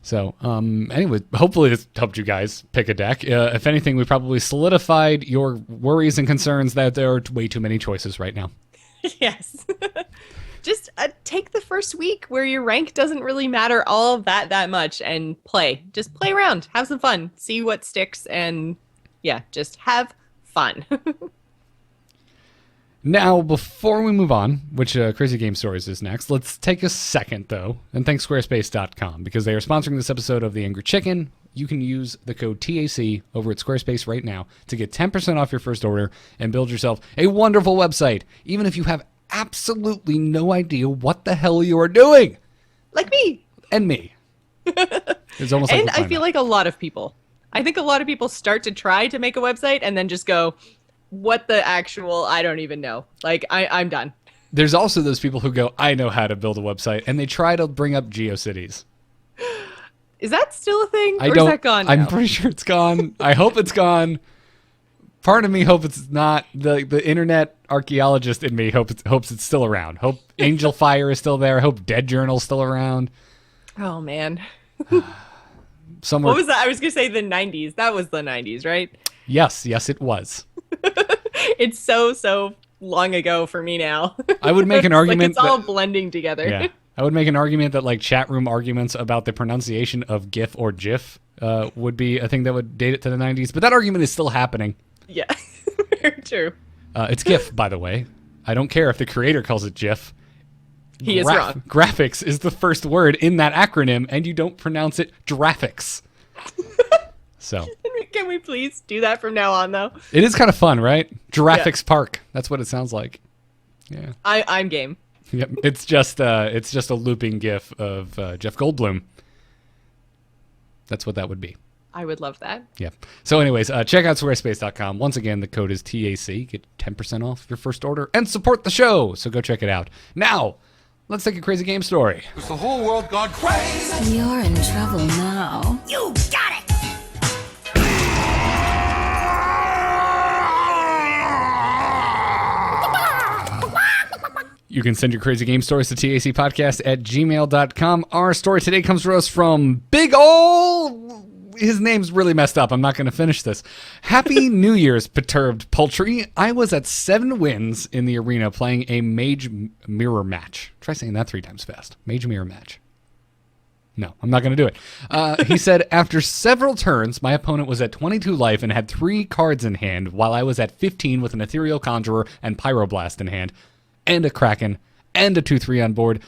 So, anyway, hopefully this helped you guys pick a deck. If anything, we probably solidified your worries and concerns that there are way too many choices right now. Yes. Just take the first week where your rank doesn't really matter all of that much and play. Just play around. Have some fun. See what sticks and, yeah, just have fun. Now, before we move on, which Crazy Game Stories is next, let's take a second, though, and thank Squarespace.com, because they are sponsoring this episode of The Angry Chicken. You can use the code TAC over at Squarespace right now to get 10% off your first order and build yourself a wonderful website, even if you have absolutely no idea what the hell you are doing. Like me. And me. It's almost like And we're I playing feel that. like a lot of people. I think a lot of people start to try to make a website and then just go, what the actual, I don't even know. Like, I'm done. There's also those people who go, I know how to build a website, and they try to bring up GeoCities. Is that still a thing? I or don't. is that gone I'm now? pretty sure it's gone. I hope it's gone. Part of me hopes it's not. The internet archaeologist in me hopes it's still around. Hope Angel Fire is still there. Hope Dead Journal's still around. Oh, man. Somewhere. What was that? I was going to say the 90s. That was the 90s, right? Yes, it was. It's so long ago for me now. I would make an Like argument. it's all that- blending together. yeah, I would make an argument that like chat room arguments about the pronunciation of GIF or GIF would be a thing that would date it to the 90s. But that argument is still happening. Yeah, very true. It's GIF, by the way. I don't care if the creator calls it GIF. He is wrong. Graphics is the first word in that acronym, and you don't pronounce it graphics. So Can we please do that from now on, though? it is kind of fun, right? Giraffics Park. That's what it sounds like. Yeah. I'm game. Yep. It's just a looping GIF of Jeff Goldblum. That's what that would be. I would love that. Yeah. So anyways, check out squarespace.com. Once again, the code is TAC. Get 10% off your first order and support the show. So go check it out. Now, let's take a crazy game story. Is the whole world gone crazy? You're in trouble now. You got it! You can send your crazy game stories to tacpodcast@gmail.com. Our story today comes to us from Big Ol'. His name's really messed up. I'm not going to finish this. Happy New Year's, perturbed poultry. I was at 7 wins in the arena playing a mage mirror match. Try saying that 3 times fast. Mage mirror match. No, I'm not going to do it. He said, after several turns, my opponent was at 22 life and had 3 cards in hand, while I was at 15 with an Ethereal Conjurer and Pyroblast in hand, and a Kraken, and a 2/3 on board.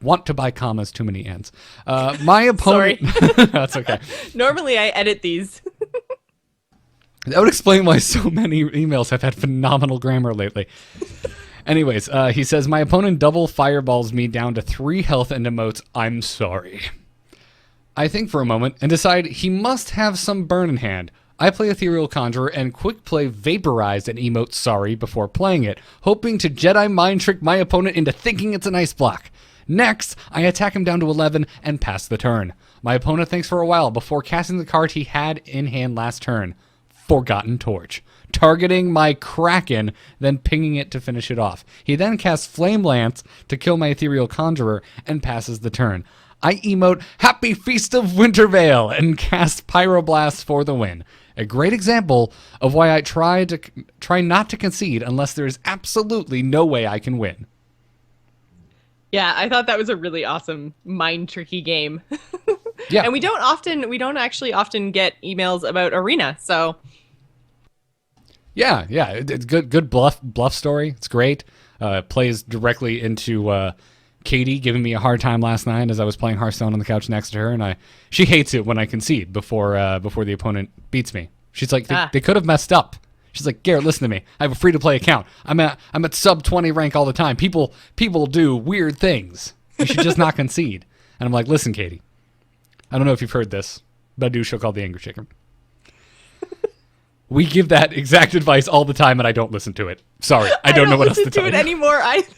Want to buy commas, too many ends. My opponent... That's okay. Normally, I edit these. That would explain why so many emails have had phenomenal grammar lately. Anyways, he says, my opponent double fireballs me down to 3 health and emotes, I'm sorry. I think for a moment and decide he must have some burn in hand. I play Ethereal Conjurer and quick play Vaporized and emote sorry before playing it, hoping to Jedi mind trick my opponent into thinking it's an ice block. Next, I attack him down to 11 and pass the turn. My opponent thinks for a while before casting the card he had in hand last turn, Forgotten Torch, targeting my Kraken, then pinging it to finish it off. He then casts Flame Lance to kill my Ethereal Conjurer and passes the turn. I emote Happy Feast of Wintervale and cast Pyroblast for the win. A great example of why I try not to concede unless there is absolutely no way I can win. Yeah, I thought that was a really awesome mind tricky game. Yeah. And we don't actually often get emails about Arena, so Yeah, it's good bluff story. It's great. Plays directly into Katie giving me a hard time last night as I was playing Hearthstone on the couch next to her, and she hates it when I concede before the opponent beats me. She's like, they could have messed up. She's like, Garrett, listen to me. I have a free-to-play account. I'm at sub 20 rank all the time. People do weird things. You should just not concede. And I'm like, listen, Katie, I don't know if you've heard this, but I do a show called The Angry Chicken. We give that exact advice all the time, and I don't listen to it. Sorry, I don't know what else to tell you. I don't listen to it anymore either.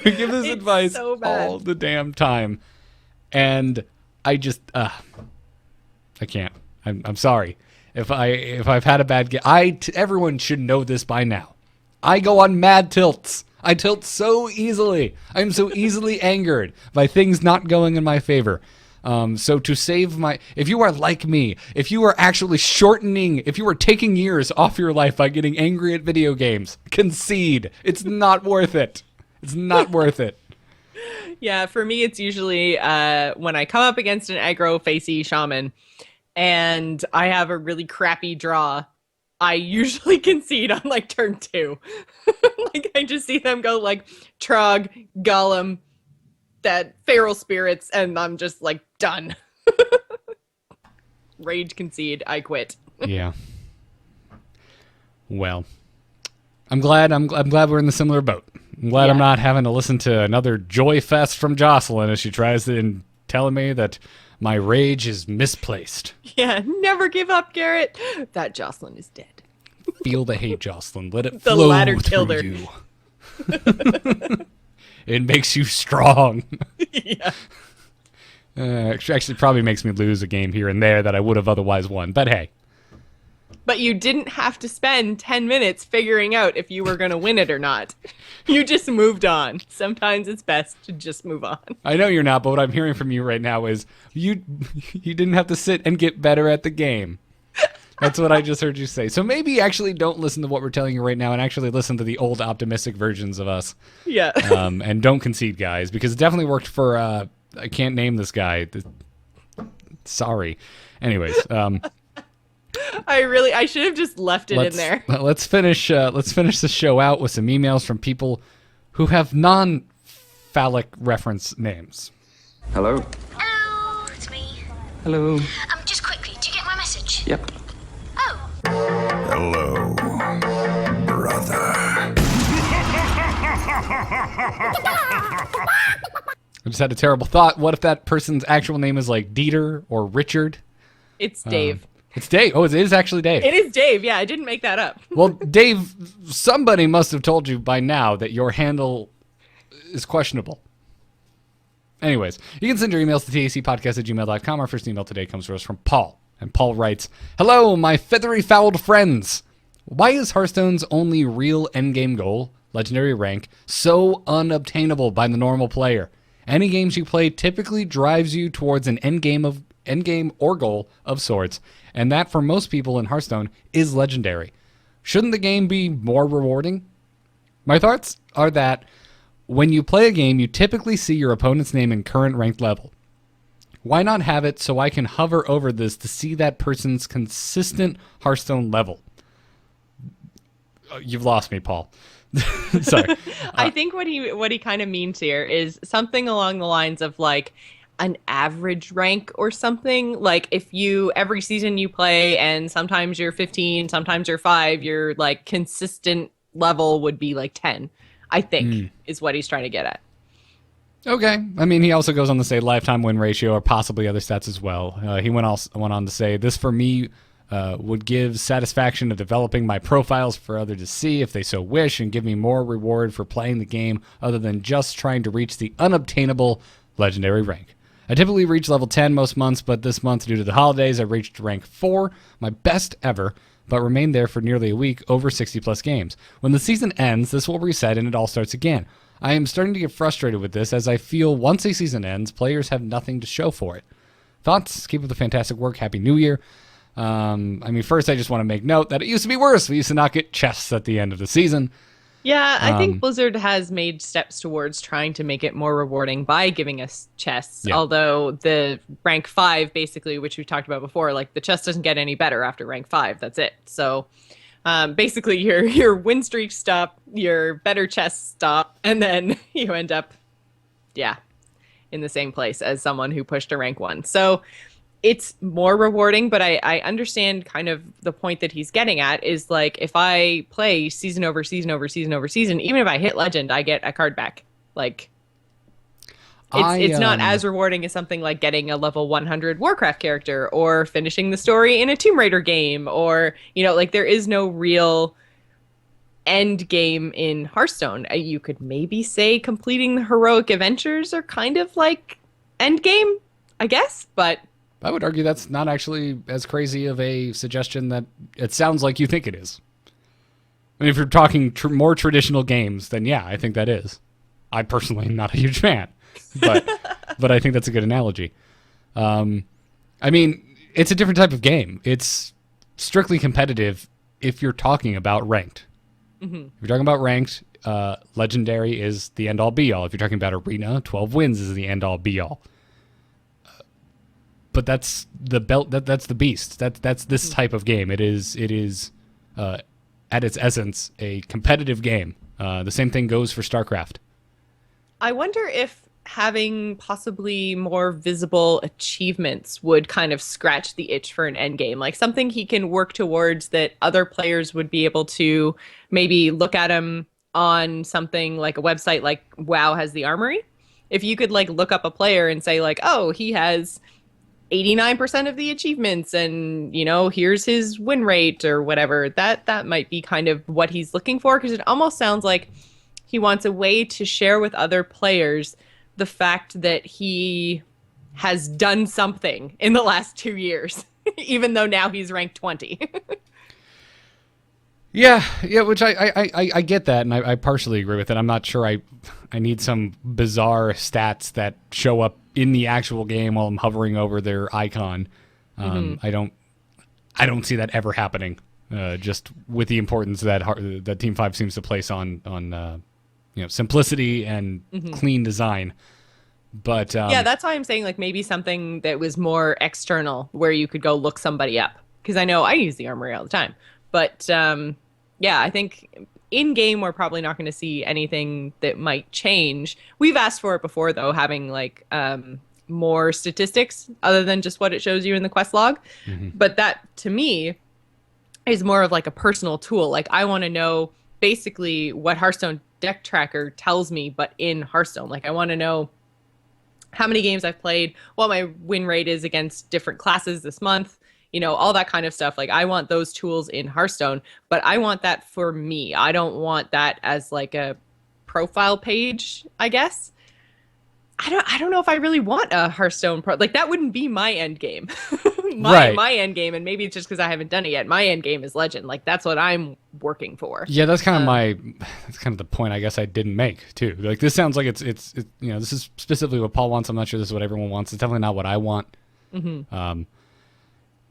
We give this It's advice so bad. all the damn time, and I just I can't. I'm sorry if I've had a bad game. Everyone should know this by now. I go on mad tilts. I tilt so easily. I'm so easily angered by things not going in my favor. So to save if you are like me, if you are actually if you are taking years off your life by getting angry at video games, concede. It's not worth it. It's not worth it. Yeah, for me, it's usually when I come up against an aggro facey shaman and I have a really crappy draw, I usually concede on like turn 2. Like I just see them go like Trog, Golem, that Feral Spirits, and I'm just like done. Rage concede, I quit. Yeah. Well, I'm glad we're in the similar boat. I'm glad I'm not having to listen to another joy fest from Jocelyn as she tries to telling me that my rage is misplaced. Yeah, never give up, Garrett. That Jocelyn is dead. Feel the hate, Jocelyn. Let it The flow ladder through killed her. you. It makes you strong. Yeah. Actually, probably makes me lose a game here and there that I would have otherwise won. But hey. But you didn't have to spend 10 minutes figuring out if you were going to win it or not. You just moved on. Sometimes it's best to just move on. I know you're not, but what I'm hearing from you right now is you didn't have to sit and get better at the game. That's what I just heard you say. So maybe actually don't listen to what we're telling you right now and actually listen to the old optimistic versions of us. Yeah. And don't concede, guys, because it definitely worked for, I can't name this guy. Sorry. Anyways, I should have just left it in there. Let's finish the show out with some emails from people who have non-phallic reference names. Hello? Hello, it's me. Hello? Just quickly, did you get my message? Yep. Oh, Hello, brother. I just had a terrible thought. What if that person's actual name is like Dieter or Richard? It's Dave. It's Dave. Oh, it is actually Dave. It is Dave. Yeah, I didn't make that up. Well, Dave, somebody must have told you by now that your handle is questionable. Anyways, you can send your emails to tacpodcast@gmail.com. Our first email today comes to us from Paul. And Paul writes, "Hello, my feathery-fouled friends. Why is Hearthstone's only real endgame goal, legendary rank, so unobtainable by the normal player? Any games you play typically drives you towards an endgame or goal of sorts, and that for most people in Hearthstone is legendary. Shouldn't the game be more rewarding? My thoughts are that when you play a game, you typically see your opponent's name and current ranked level. Why not have it so I can hover over this to see that person's consistent Hearthstone level?" You've lost me, Paul. Sorry. I think what he kind of means here is something along the lines of like an average rank or something. Like if you every season you play and sometimes you're 15, sometimes you're 5, your like consistent level would be like 10. I think is what he's trying to get at. Okay. I mean, he also goes on to say lifetime win ratio or possibly other stats as well. He went on to say, "This for me would give satisfaction of developing my profiles for others to see if they so wish and give me more reward for playing the game other than just trying to reach the unobtainable legendary rank. I typically reach level 10 most months, but this month due to the holidays I reached rank 4, my best ever, but remained there for nearly a week over 60 plus games. When the season ends, this will reset and it all starts again. I am starting to get frustrated with this as I feel once a season ends, players have nothing to show for it. Thoughts? Keep up the fantastic work. Happy New Year." First I just want to make note that it used to be worse. We used to not get chests at the end of the season. Yeah, I think Blizzard has made steps towards trying to make it more rewarding by giving us chests. Yeah. Although the rank 5, basically, which we talked about before, like the chest doesn't get any better after rank 5. That's it. So basically your win streak stop, your better chests stop, and then you end up, in the same place as someone who pushed to rank 1. So it's more rewarding, but I understand kind of the point that he's getting at is like if I play season over season over season over season, even if I hit legend, I get a card back. Like it's not as rewarding as something like getting a level 100 Warcraft character or finishing the story in a Tomb Raider game, or like there is no real end game in Hearthstone. You could maybe say completing the heroic adventures are kind of like end game, I guess, but I would argue that's not actually as crazy of a suggestion that it sounds like you think it is. I mean, if you're talking more traditional games, then yeah, I think that is. I personally am not a huge fan, but I think that's a good analogy. I mean, it's a different type of game. It's strictly competitive if you're talking about ranked. Mm-hmm. If you're talking about ranked, legendary is the end-all be-all. If you're talking about arena, 12 wins is the end-all be-all. But that's the belt. That's the beast. That's this type of game. It is at its essence a competitive game. The same thing goes for StarCraft. I wonder if having possibly more visible achievements would kind of scratch the itch for an end game, like something he can work towards that other players would be able to maybe look at him on something like a website like WoW has the Armory. If you could like look up a player and say like, oh, he has 89% of the achievements and here's his win rate or whatever, that might be kind of what he's looking for, because it almost sounds like he wants a way to share with other players the fact that he has done something in the last 2 years, even though now he's ranked 20. Yeah, which I get that, and I partially agree with it. I'm not sure I need some bizarre stats that show up in the actual game while I'm hovering over their icon. I I don't see that ever happening. Just with the importance that that Team 5 seems to place on simplicity and clean design. But yeah, that's why I'm saying like maybe something that was more external where you could go look somebody up. Because I know I use the Armory all the time. But yeah, I think in game we're probably not going to see anything that might change. We've asked for it before though, having like more statistics other than just what it shows you in the quest log. But that to me is more of like a personal tool. Like I want to know basically what Hearthstone deck tracker tells me, but in Hearthstone. Like I want to know how many games I've played, what my win rate is against different classes this month, all that kind of stuff. Like I want those tools in Hearthstone, but I want that for me. I don't want that as like a profile page, I guess. I don't know if I really want a Hearthstone like that wouldn't be my end game. My end game, and maybe it's just because I haven't done it yet. My end game is Legend. Like that's what I'm working for. Yeah, that's kind of that's kind of the point I guess I didn't make too. Like this sounds like it's this is specifically what Paul wants. I'm not sure this is what everyone wants. It's definitely not what I want.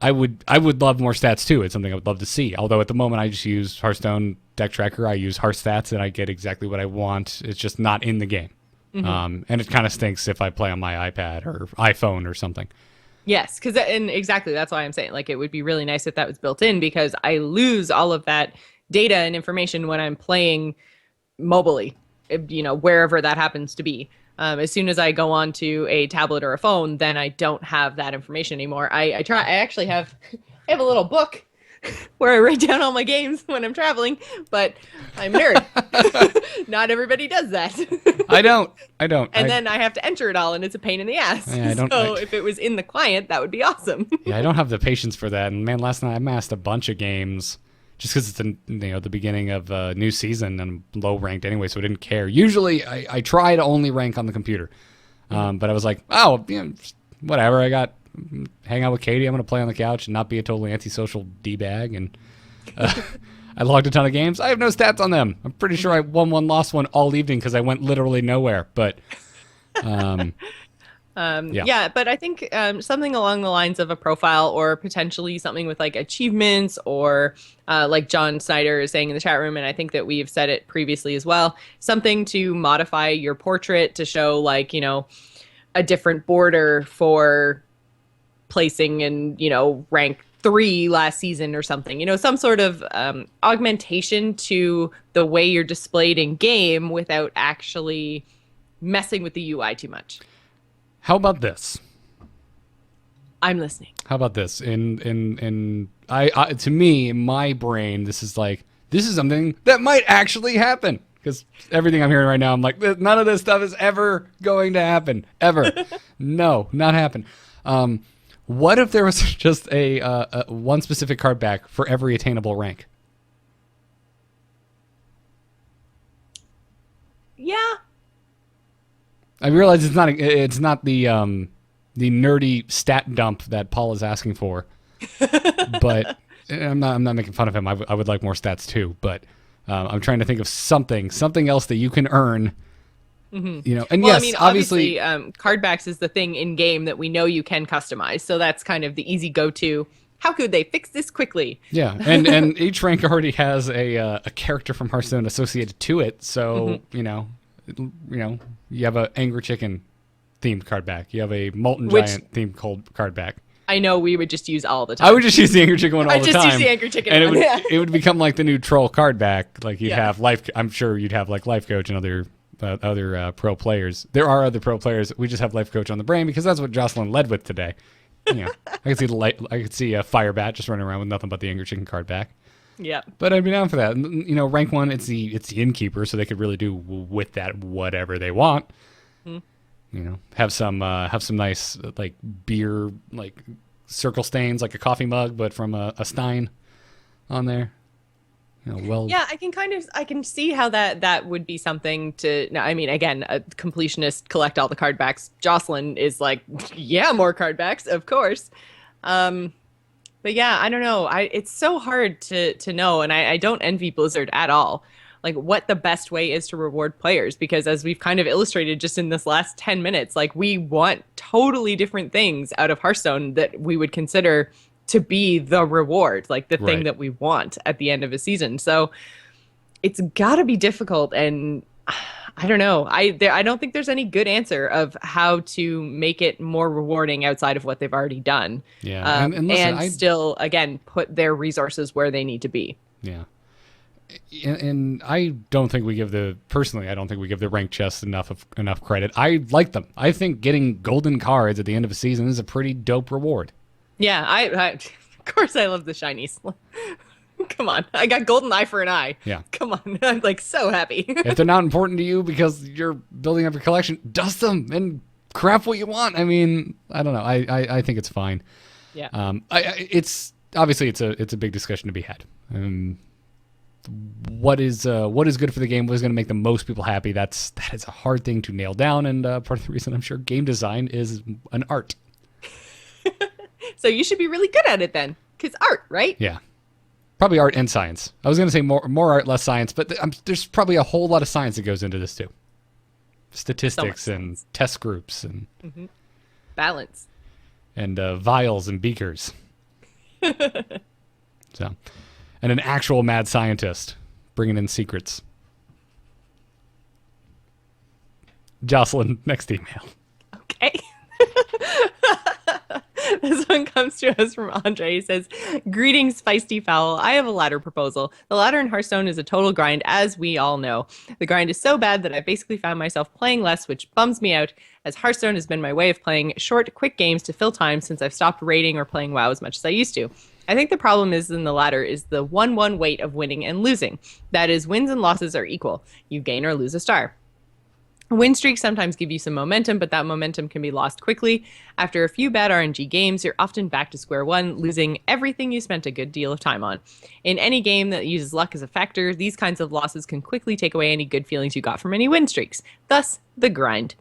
I would love more stats too. It's something I would love to see. Although at the moment I just use Hearthstone deck tracker. I use Hearth stats and I get exactly what I want. It's just not in the game. And it kind of stinks if I play on my iPad or iPhone or something. Yes, and exactly that's why I'm saying like it would be really nice if that was built in, because I lose all of that data and information when I'm playing mobilely, wherever that happens to be. As soon as I go onto a tablet or a phone, then I don't have that information anymore. I actually have a little book where I write down all my games when I'm traveling, but I'm a nerd. Not everybody does that. I don't. And then I have to enter it all, and it's a pain in the ass. Yeah, if it was in the client, that would be awesome. Yeah, I don't have the patience for that. And man, last night I massed a bunch of games just because it's the beginning of a new season and I'm low ranked anyway, so I didn't care. Usually I try to only rank on the computer, but I was like, whatever. I got hang out with Katie. I'm going to play on the couch and not be a totally antisocial D-bag. And I logged a ton of games. I have no stats on them. I'm pretty sure I won one, lost one all evening because I went literally nowhere. But yeah, but I think something along the lines of a profile, or potentially something with like achievements, or like John Snyder is saying in the chat room, and I think that we've said it previously as well, something to modify your portrait to show like, a different border for placing in, rank 3 last season or something, some sort of augmentation to the way you're displayed in game without actually messing with the UI too much. How about this? I'm listening. How about this? I to me, in my brain, this is something that might actually happen. Because everything I'm hearing right now, I'm like, none of this stuff is ever going to happen. Ever. No, not happen. What if there was just a one specific card back for every attainable rank? Yeah. I realize it's not the nerdy stat dump that Paul is asking for, but I'm not making fun of him. I would like more stats too, but I'm trying to think of something else that you can earn. And well, yes, I mean, obviously card backs is the thing in game that we know you can customize. So that's kind of the easy go-to. How could they fix this quickly? Yeah, and each rank already has a character from Hearthstone associated to it. So you have a Angry Chicken themed card back. You have a Molten Giant themed card back. I know we would just use all the time. I would just use the Angry Chicken one all the time. I just use the Angry Chicken and one. It would become like the new troll card back. Like you'd have life. I'm sure you'd have like Life Coach and other pro players. There are other pro players. We just have Life Coach on the brain because that's what Jocelyn led with today. I could see a Firebat just running around with nothing but the Angry Chicken card back. Yeah. But I'd be down for that. Rank 1, it's the innkeeper, so they could really do with that whatever they want. Have some nice like beer like circle stains, like a coffee mug, but from a Stein on there. Yeah, I can see how that would be something to. Now, I mean, again, a completionist collect all the card backs. Jocelyn is like, yeah, more card backs, of course. But yeah, I don't know. It's so hard to know, and I don't envy Blizzard at all. Like what the best way is to reward players, because as we've kind of illustrated just in this last 10 minutes, like we want totally different things out of Hearthstone that we would consider to be the reward, like the thing Right. that we want at the end of a season. So it's got to be difficult, and I don't know. I don't think there's any good answer of how to make it more rewarding outside of what they've already done. Yeah, and listen, still, again, put their resources where they need to be. Yeah. And I don't think we give the ranked chests enough credit. I like them. I think getting golden cards at the end of a season is a pretty dope reward. Yeah, I of course I love the shinies. Come on, I got golden eye for an eye. Yeah. Come on, I'm like so happy. If they're not important to you because you're building up your collection, dust them and craft what you want. I mean, I don't know. I think it's fine. Yeah. It's obviously it's a big discussion to be had. What is good for the game? What is going to make the most people happy? That is a hard thing to nail down, and part of the reason I'm sure game design is an art. So you should be really good at it then, because art, right? Yeah, probably art and science. I was going to say more art, less science, but there's probably a whole lot of science that goes into this too. Statistics and test groups and Balance. and vials and beakers. So, and an actual mad scientist bringing in secrets. Jocelyn, next email. Okay. This one comes to us from Andre. He says, "Greetings, Feisty Fowl. I have a ladder proposal. The ladder in Hearthstone is a total grind, as we all know. The grind is so bad that I basically found myself playing less, which bums me out, as Hearthstone has been my way of playing short, quick games to fill time since I've stopped raiding or playing WoW as much as I used to. I think the problem is in the ladder is the 1-1 weight of winning and losing. That is, wins and losses are equal. You gain or lose a star. Win streaks sometimes give you some momentum, but that momentum can be lost quickly. After a few bad RNG games, you're often back to square one, losing everything you spent a good deal of time on. In any game that uses luck as a factor, these kinds of losses can quickly take away any good feelings you got from any win streaks. Thus, the grind.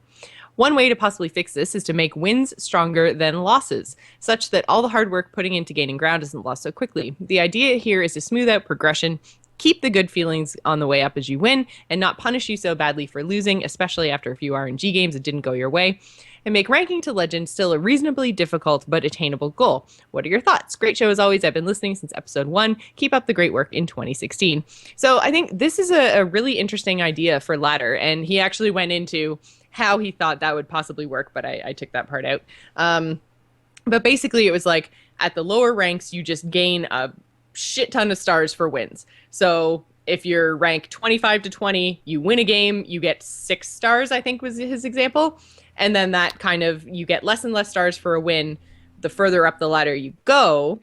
One way to possibly fix this is to make wins stronger than losses, such that all the hard work putting into gaining ground isn't lost so quickly. The idea here is to smooth out progression, keep the good feelings on the way up as you win, and not punish you so badly for losing, especially after a few RNG games that didn't go your way, and make ranking to legend still a reasonably difficult but attainable goal. What are your thoughts? Great show as always. I've been listening since episode 1. Keep up the great work in 2016. So I think this is a really interesting idea for ladder, and he actually went into how he thought that would possibly work, but I took that part out. But basically it was like at the lower ranks, you just gain a shit ton of stars for wins. So if you're rank 25 to 20, you win a game, you get 6 stars, I think was his example. And then that kind of, you get less and less stars for a win the further up the ladder you go.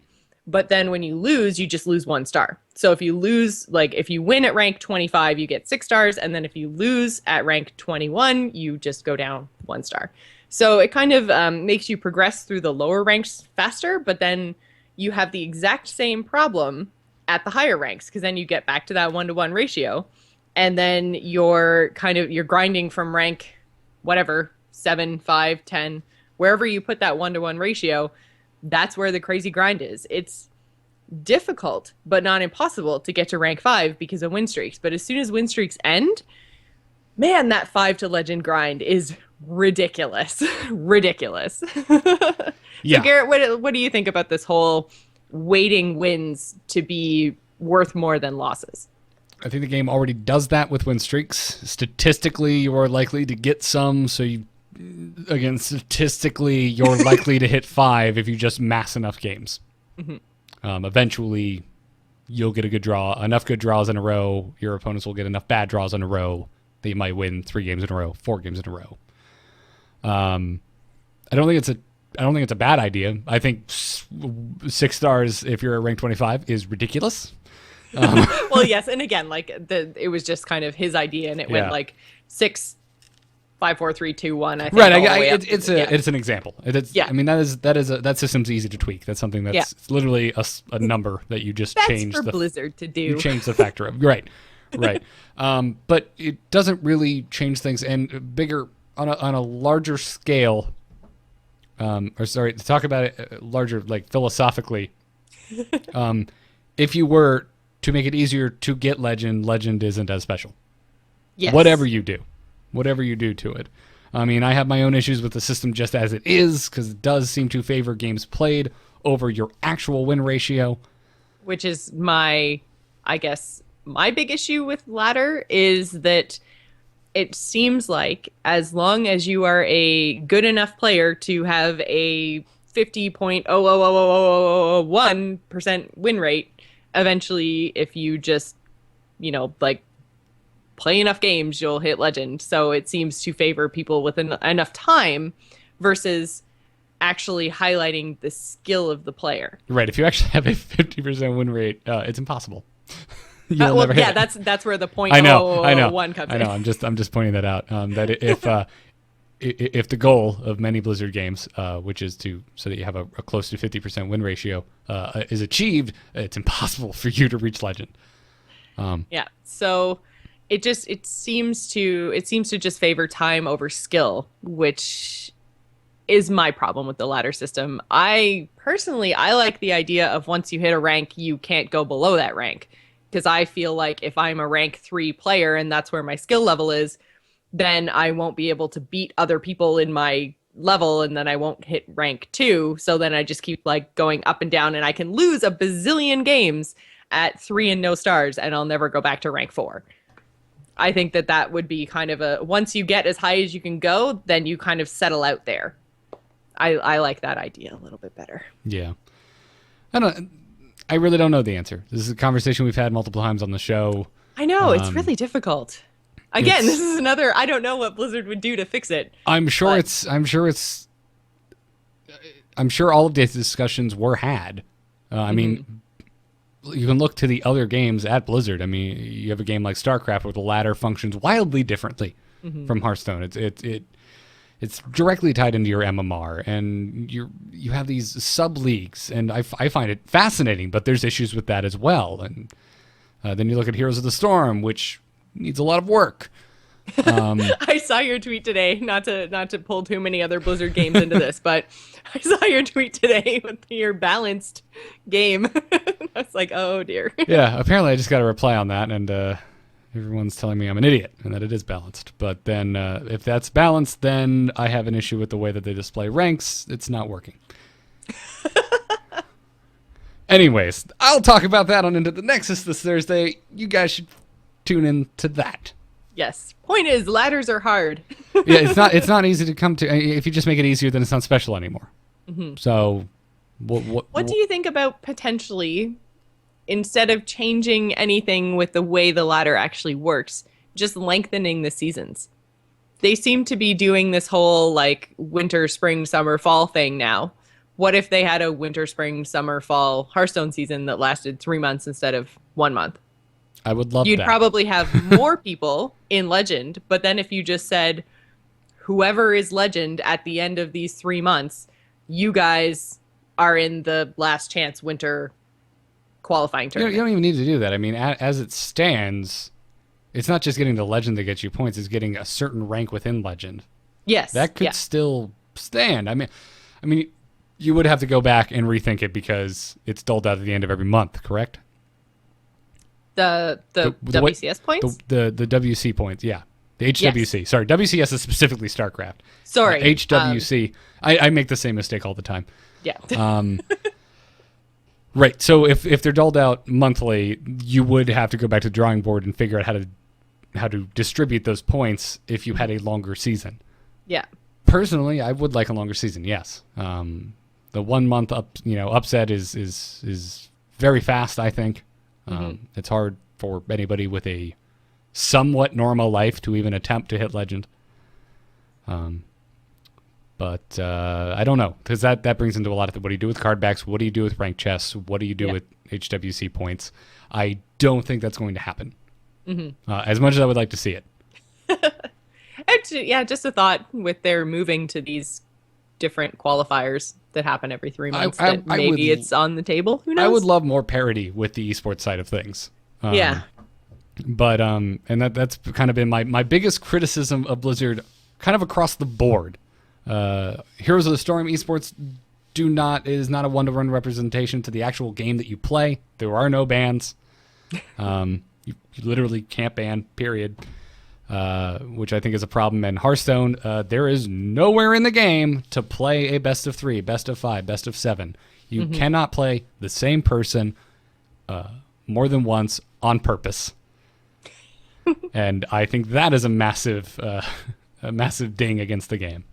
But then when you lose, you just lose 1 star. So if you lose, like if you win at rank 25, you get 6 stars. And then if you lose at rank 21, you just go down 1 star. So it kind of makes you progress through the lower ranks faster, but then you have the exact same problem at the higher ranks, because then you get back to that 1-to-1 ratio, and then you're grinding from rank whatever 7, 5, 10, wherever you put that 1-to-1 ratio. That's where the crazy grind is. It's difficult but not impossible to get to rank 5 because of win streaks, but as soon as win streaks end, man, that 5 to legend grind is ridiculous. Ridiculous. Yeah. So Garrett, what do you think about this whole weighting wins to be worth more than losses? I think the game already does that with win streaks. Statistically, you are likely to get some, so statistically, you're likely to hit 5 if you just mass enough games. Mm-hmm. Eventually, you'll get a good draw, enough good draws in a row, your opponents will get enough bad draws in a row that you might win 3 games in a row, 4 games in a row. I don't think it's a bad idea. I think 6 stars if you're at rank 25 is ridiculous. Well, yes, and again, like it was just kind of his idea, and it went like 6, 5, 4, 3, 2, 1. I think right. It's an example. Yeah. I mean that system's easy to tweak. That's something that's literally a number that you just change. That's for Blizzard to do. You change the factor of right. But it doesn't really change things, and bigger on a larger scale. To talk about it larger, like philosophically, if you were to make it easier to get legend isn't as special. Yes. Whatever you do to it. I mean, I have my own issues with the system just as it is, because it does seem to favor games played over your actual win ratio. Which is my big issue with ladder is that it seems like as long as you are a good enough player to have a 50.00001% win rate, eventually if you just, like play enough games, you'll hit legend. So it seems to favor people with enough time versus actually highlighting the skill of the player. Right. If you actually have a 50% win rate, it's impossible. You'll never hit it. that's where the I know. one comes in. I know. I'm just pointing that out. That if the goal of many Blizzard games, which is so that you have a close to 50% win ratio, is achieved, it's impossible for you to reach legend. Yeah. So it seems to just favor time over skill, which is my problem with the ladder system. I like the idea of once you hit a rank, you can't go below that rank. Because I feel like if I'm a rank 3 player and that's where my skill level is, then I won't be able to beat other people in my level, and then I won't hit rank 2. So then I just keep like going up and down, and I can lose a bazillion games at 3 and no stars, and I'll never go back to rank 4. I think that would be kind of once you get as high as you can go, then you kind of settle out there. I like that idea a little bit better. Yeah. I really don't know the answer. This is a conversation we've had multiple times on the show. I know, it's really difficult. Again, this is another, I don't know what Blizzard would do to fix it. I'm sure all of these discussions were had. I mean, you can look to the other games at Blizzard. I mean, you have a game like StarCraft where the ladder functions wildly differently from Hearthstone. It's directly tied into your MMR, and you have these sub-leagues, and I find it fascinating, but there's issues with that as well. And then you look at Heroes of the Storm, which needs a lot of work. I saw your tweet today, not to pull too many other Blizzard games into this, but I saw your tweet today with your balanced game. I was like, oh dear. Yeah, apparently I just got a reply on that, and everyone's telling me I'm an idiot and that it is balanced. But then if that's balanced, then I have an issue with the way that they display ranks. It's not working. Anyways, I'll talk about that on Into the Nexus this Thursday. You guys should tune in to that. Yes. Point is, ladders are hard. Yeah, it's not easy to come to. If you just make it easier, then it's not special anymore. So, what do you think about potentially, instead of changing anything with the way the ladder actually works, just lengthening the seasons? They seem to be doing this whole like winter, spring, summer, fall thing now. What if they had a winter, spring, summer, fall Hearthstone season that lasted 3 months instead of 1 month? I would love that. You'd probably have more people in Legend, but then if you just said, whoever is Legend at the end of these 3 months, you guys are in the last chance winter qualifying tournament. You don't even need to do that. I mean, as it stands, it's not just getting the Legend that gets you points, it's getting a certain rank within Legend. Yes. That could still stand. I mean, you would have to go back and rethink it because it's doled out at the end of every month, correct? The WCS points? The WC points, yeah. The HWC. Yes. Sorry, WCS is specifically StarCraft. Sorry. HWC. I make the same mistake all the time. Yeah. Right. So if they're doled out monthly, you would have to go back to the drawing board and figure out how to distribute those points if you had a longer season. Yeah. Personally, I would like a longer season. Yes. The 1 month upset is very fast, I think. It's hard for anybody with a somewhat normal life to even attempt to hit Legend. But I don't know, because that brings into a lot of what do you do with card backs? What do you do with ranked chests? What do you do with HWC points? I don't think that's going to happen. As much as I would like to see it. Actually, yeah, just a thought with their moving to these different qualifiers that happen every 3 months. Maybe it's on the table. Who knows? I would love more parity with the esports side of things. Yeah. But and that's kind of been my biggest criticism of Blizzard, kind of across the board. Heroes of the Storm esports is not a one-to-one representation to the actual game that you play. There are no bans. You literally can't ban. Period. which I think is a problem. And Hearthstone, there is nowhere in the game to play a best of 3, best of 5, best of 7. You cannot play the same person more than once on purpose. And I think that is a massive ding against the game.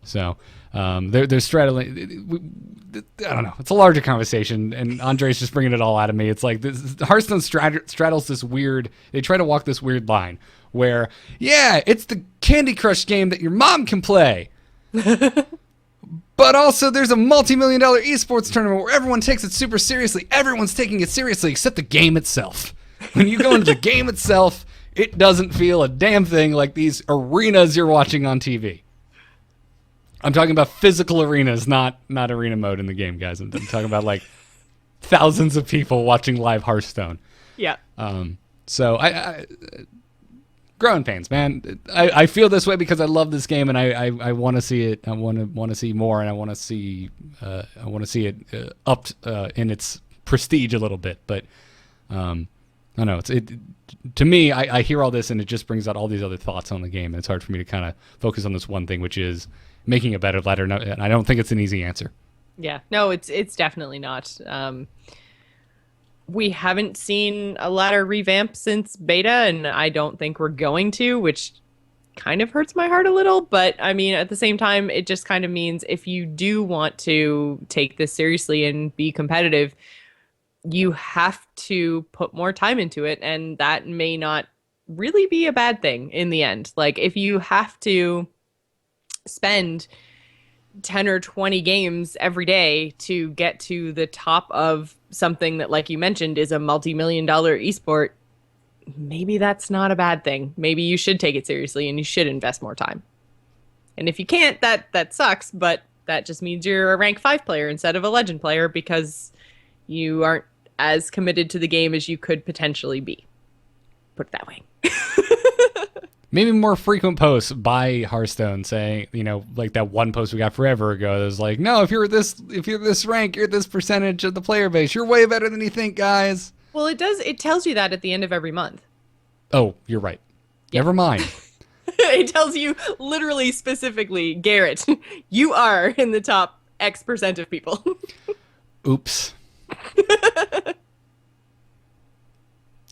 So they're straddling. I don't know. It's a larger conversation, and Andre's just bringing it all out of me. It's like Hearthstone straddles this weird. They try to walk this weird line where, yeah, it's the Candy Crush game that your mom can play, but also there's a multi-million-dollar esports tournament where everyone takes it super seriously. Everyone's taking it seriously except the game itself. When you go into the game itself, it doesn't feel a damn thing like these arenas you're watching on TV. I'm talking about physical arenas, not arena mode in the game, guys. I'm talking about like thousands of people watching live Hearthstone. Yeah. So I growing pains, man. I feel this way because I love this game and I want to see it. I want to see more, and I want to see it upped in its prestige a little bit. But I don't know. To me, I hear all this and it just brings out all these other thoughts on the game, and it's hard for me to kind of focus on this one thing, which is making a better ladder. And I don't think it's an easy answer. Yeah, no, it's definitely not. We haven't seen a ladder revamp since beta, and I don't think we're going to, which kind of hurts my heart a little. But I mean, at the same time, it just kind of means if you do want to take this seriously and be competitive, you have to put more time into it, and that may not really be a bad thing in the end. Like, if you have to spend 10 or 20 games every day to get to the top of something that, like you mentioned, is a multi-million-dollar esport, maybe that's not a bad thing. Maybe you should take it seriously and you should invest more time. And if you can't, that sucks, but that just means you're a rank 5 player instead of a legend player because you aren't as committed to the game as you could potentially be. Put it that way. Maybe more frequent posts by Hearthstone saying, like that one post we got forever ago that was like, no, if you're this rank, you're this percentage of the player base. You're way better than you think, guys. Well, it tells you that at the end of every month. Oh, you're right. Yeah. Never mind. It tells you literally specifically, Garrett, you are in the top X percent of people. Oops.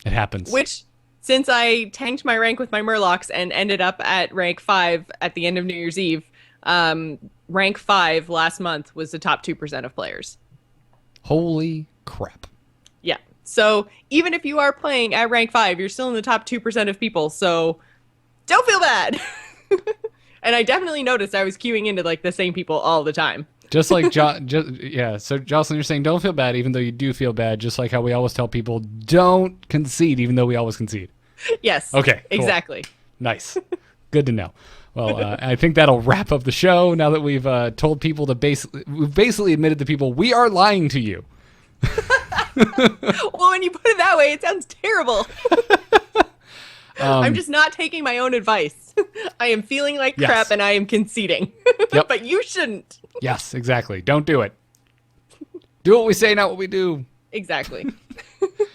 It happens. Which, since I tanked my rank with my Murlocs and ended up at rank 5 at the end of New Year's Eve, rank 5 last month was the top 2% of players. Holy crap. Yeah. So even if you are playing at rank 5, you're still in the top 2% of people. So don't feel bad. And I definitely noticed I was queuing into like the same people all the time. Just like, yeah. So Jocelyn, you're saying don't feel bad, even though you do feel bad. Just like how we always tell people, don't concede, even though we always concede. Yes. Okay. Cool. Exactly. Nice. Good to know. Well, I think that'll wrap up the show. Now that we've told people we've basically admitted to people we are lying to you. Well, when you put it that way, it sounds terrible. I'm just not taking my own advice. I am feeling like crap and I am conceding. Yep. But you shouldn't. Yes, exactly. Don't do it. Do what we say, not what we do. Exactly.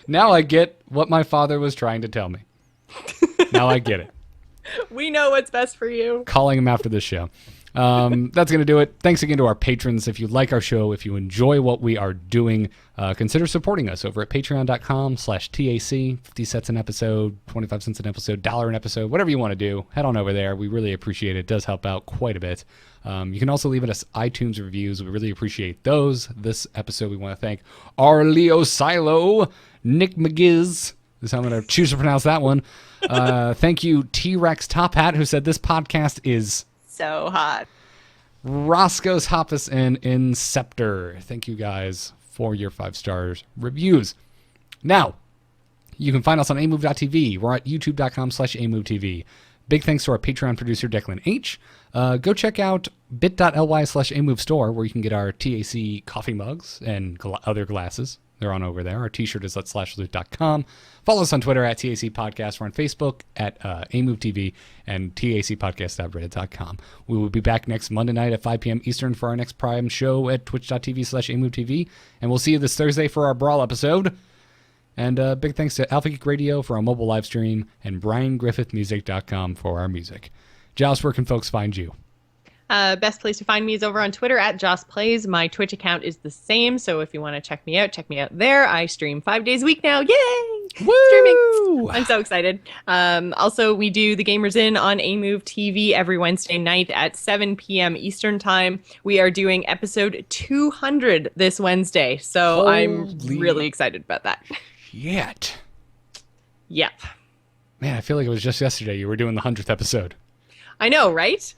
Now I get what my father was trying to tell me. Now I get it. We know what's best for you. Calling him after this show. That's going to do it. Thanks again to our patrons. If you like our show, if you enjoy what we are doing, consider supporting us over at patreon.com/TAC. 50 cents an episode, 25 cents an episode, $1 an episode, whatever you want to do. Head on over there. We really appreciate it. It does help out quite a bit. You can also leave us iTunes reviews. We really appreciate those. This episode, we want to thank Arleo Silo, Nick McGiz. This I'm going to choose to pronounce that one. Thank you, T-Rex Top Hat, who said this podcast is so hot. Roscoe's Hoppus and Inceptor. Thank you guys for your 5 stars reviews. Now, you can find us on amove.tv. We're at youtube.com/amovetv. Big thanks to our Patreon producer, Declan H. Go check out bit.ly/amovestore, where you can get our TAC coffee mugs and other glasses. They're on over there. Our t-shirt is at /loot.com. Follow us on Twitter at TAC Podcast. We're on Facebook at AMoveTV and tacpodcast.reddit.com. We will be back next Monday night at 5 p.m. Eastern for our next Prime show at twitch.tv/AMoveTV. And we'll see you this Thursday for our Brawl episode. And big thanks to Alpha Geek Radio for our mobile live stream and BrianGriffithMusic.com for our music. Joss, where can folks find you? Best place to find me is over on Twitter at Joss Plays. My Twitch account is the same, so if you want to check me out there. I stream 5 days a week now. Yay! Woo! Streaming! I'm so excited. Also, we do The Gamers In on AMove TV every Wednesday night at 7 p.m. Eastern Time. We are doing episode 200 this Wednesday, so I'm Holy really excited about that. Yet. Yep. Man, I feel like it was just yesterday you were doing the 100th episode. I know, right?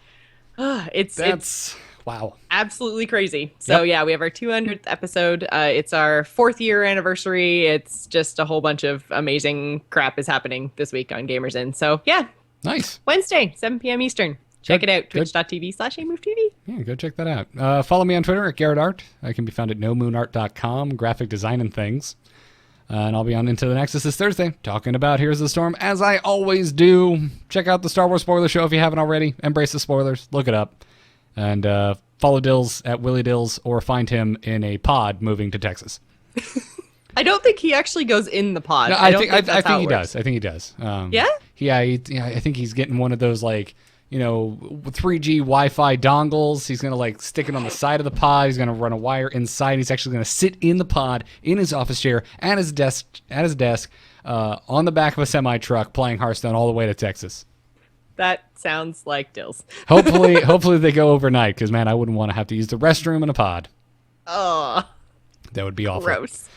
It's wow. absolutely crazy. So Yep. yeah, we have our 200th episode. It's our 4th year anniversary. It's just a whole bunch of amazing crap is happening this week on Gamers In. So yeah, Nice. Wednesday, 7 p.m. Eastern. Check Good, it out. good. Twitch.tv/AMoveTV. Yeah, go check that out. Follow me on Twitter at Garrett Art. I can be found at nomoonart.com, graphic design and things. And I'll be on Into the Nexus this Thursday, talking about Heroes of the Storm, as I always do. Check out the Star Wars Spoiler Show if you haven't already. Embrace the spoilers. Look it up. And follow Dills at Willie Dills, or find him in a pod moving to Texas. I don't think he actually goes in the pod. No, I think that's how he it works. does. I think he does. Yeah? Yeah, I think he's getting one of those, like, 3G Wi-Fi dongles. He's going to, stick it on the side of the pod. He's going to run a wire inside. He's actually going to sit in the pod, in his office chair, at his desk, on the back of a semi-truck, playing Hearthstone all the way to Texas. That sounds like Dills. Hopefully they go overnight, because, man, I wouldn't want to have to use the restroom in a pod. Oh, That would be awful. gross.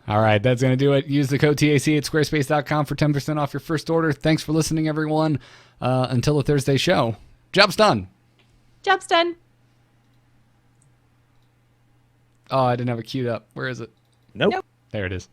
All right, that's going to do it. Use the code TAC at squarespace.com for 10% off your first order. Thanks for listening, everyone. Until the Thursday show. Job's done. Job's done. Oh, I didn't have it queued up. Where is it? Nope. Nope. There it is.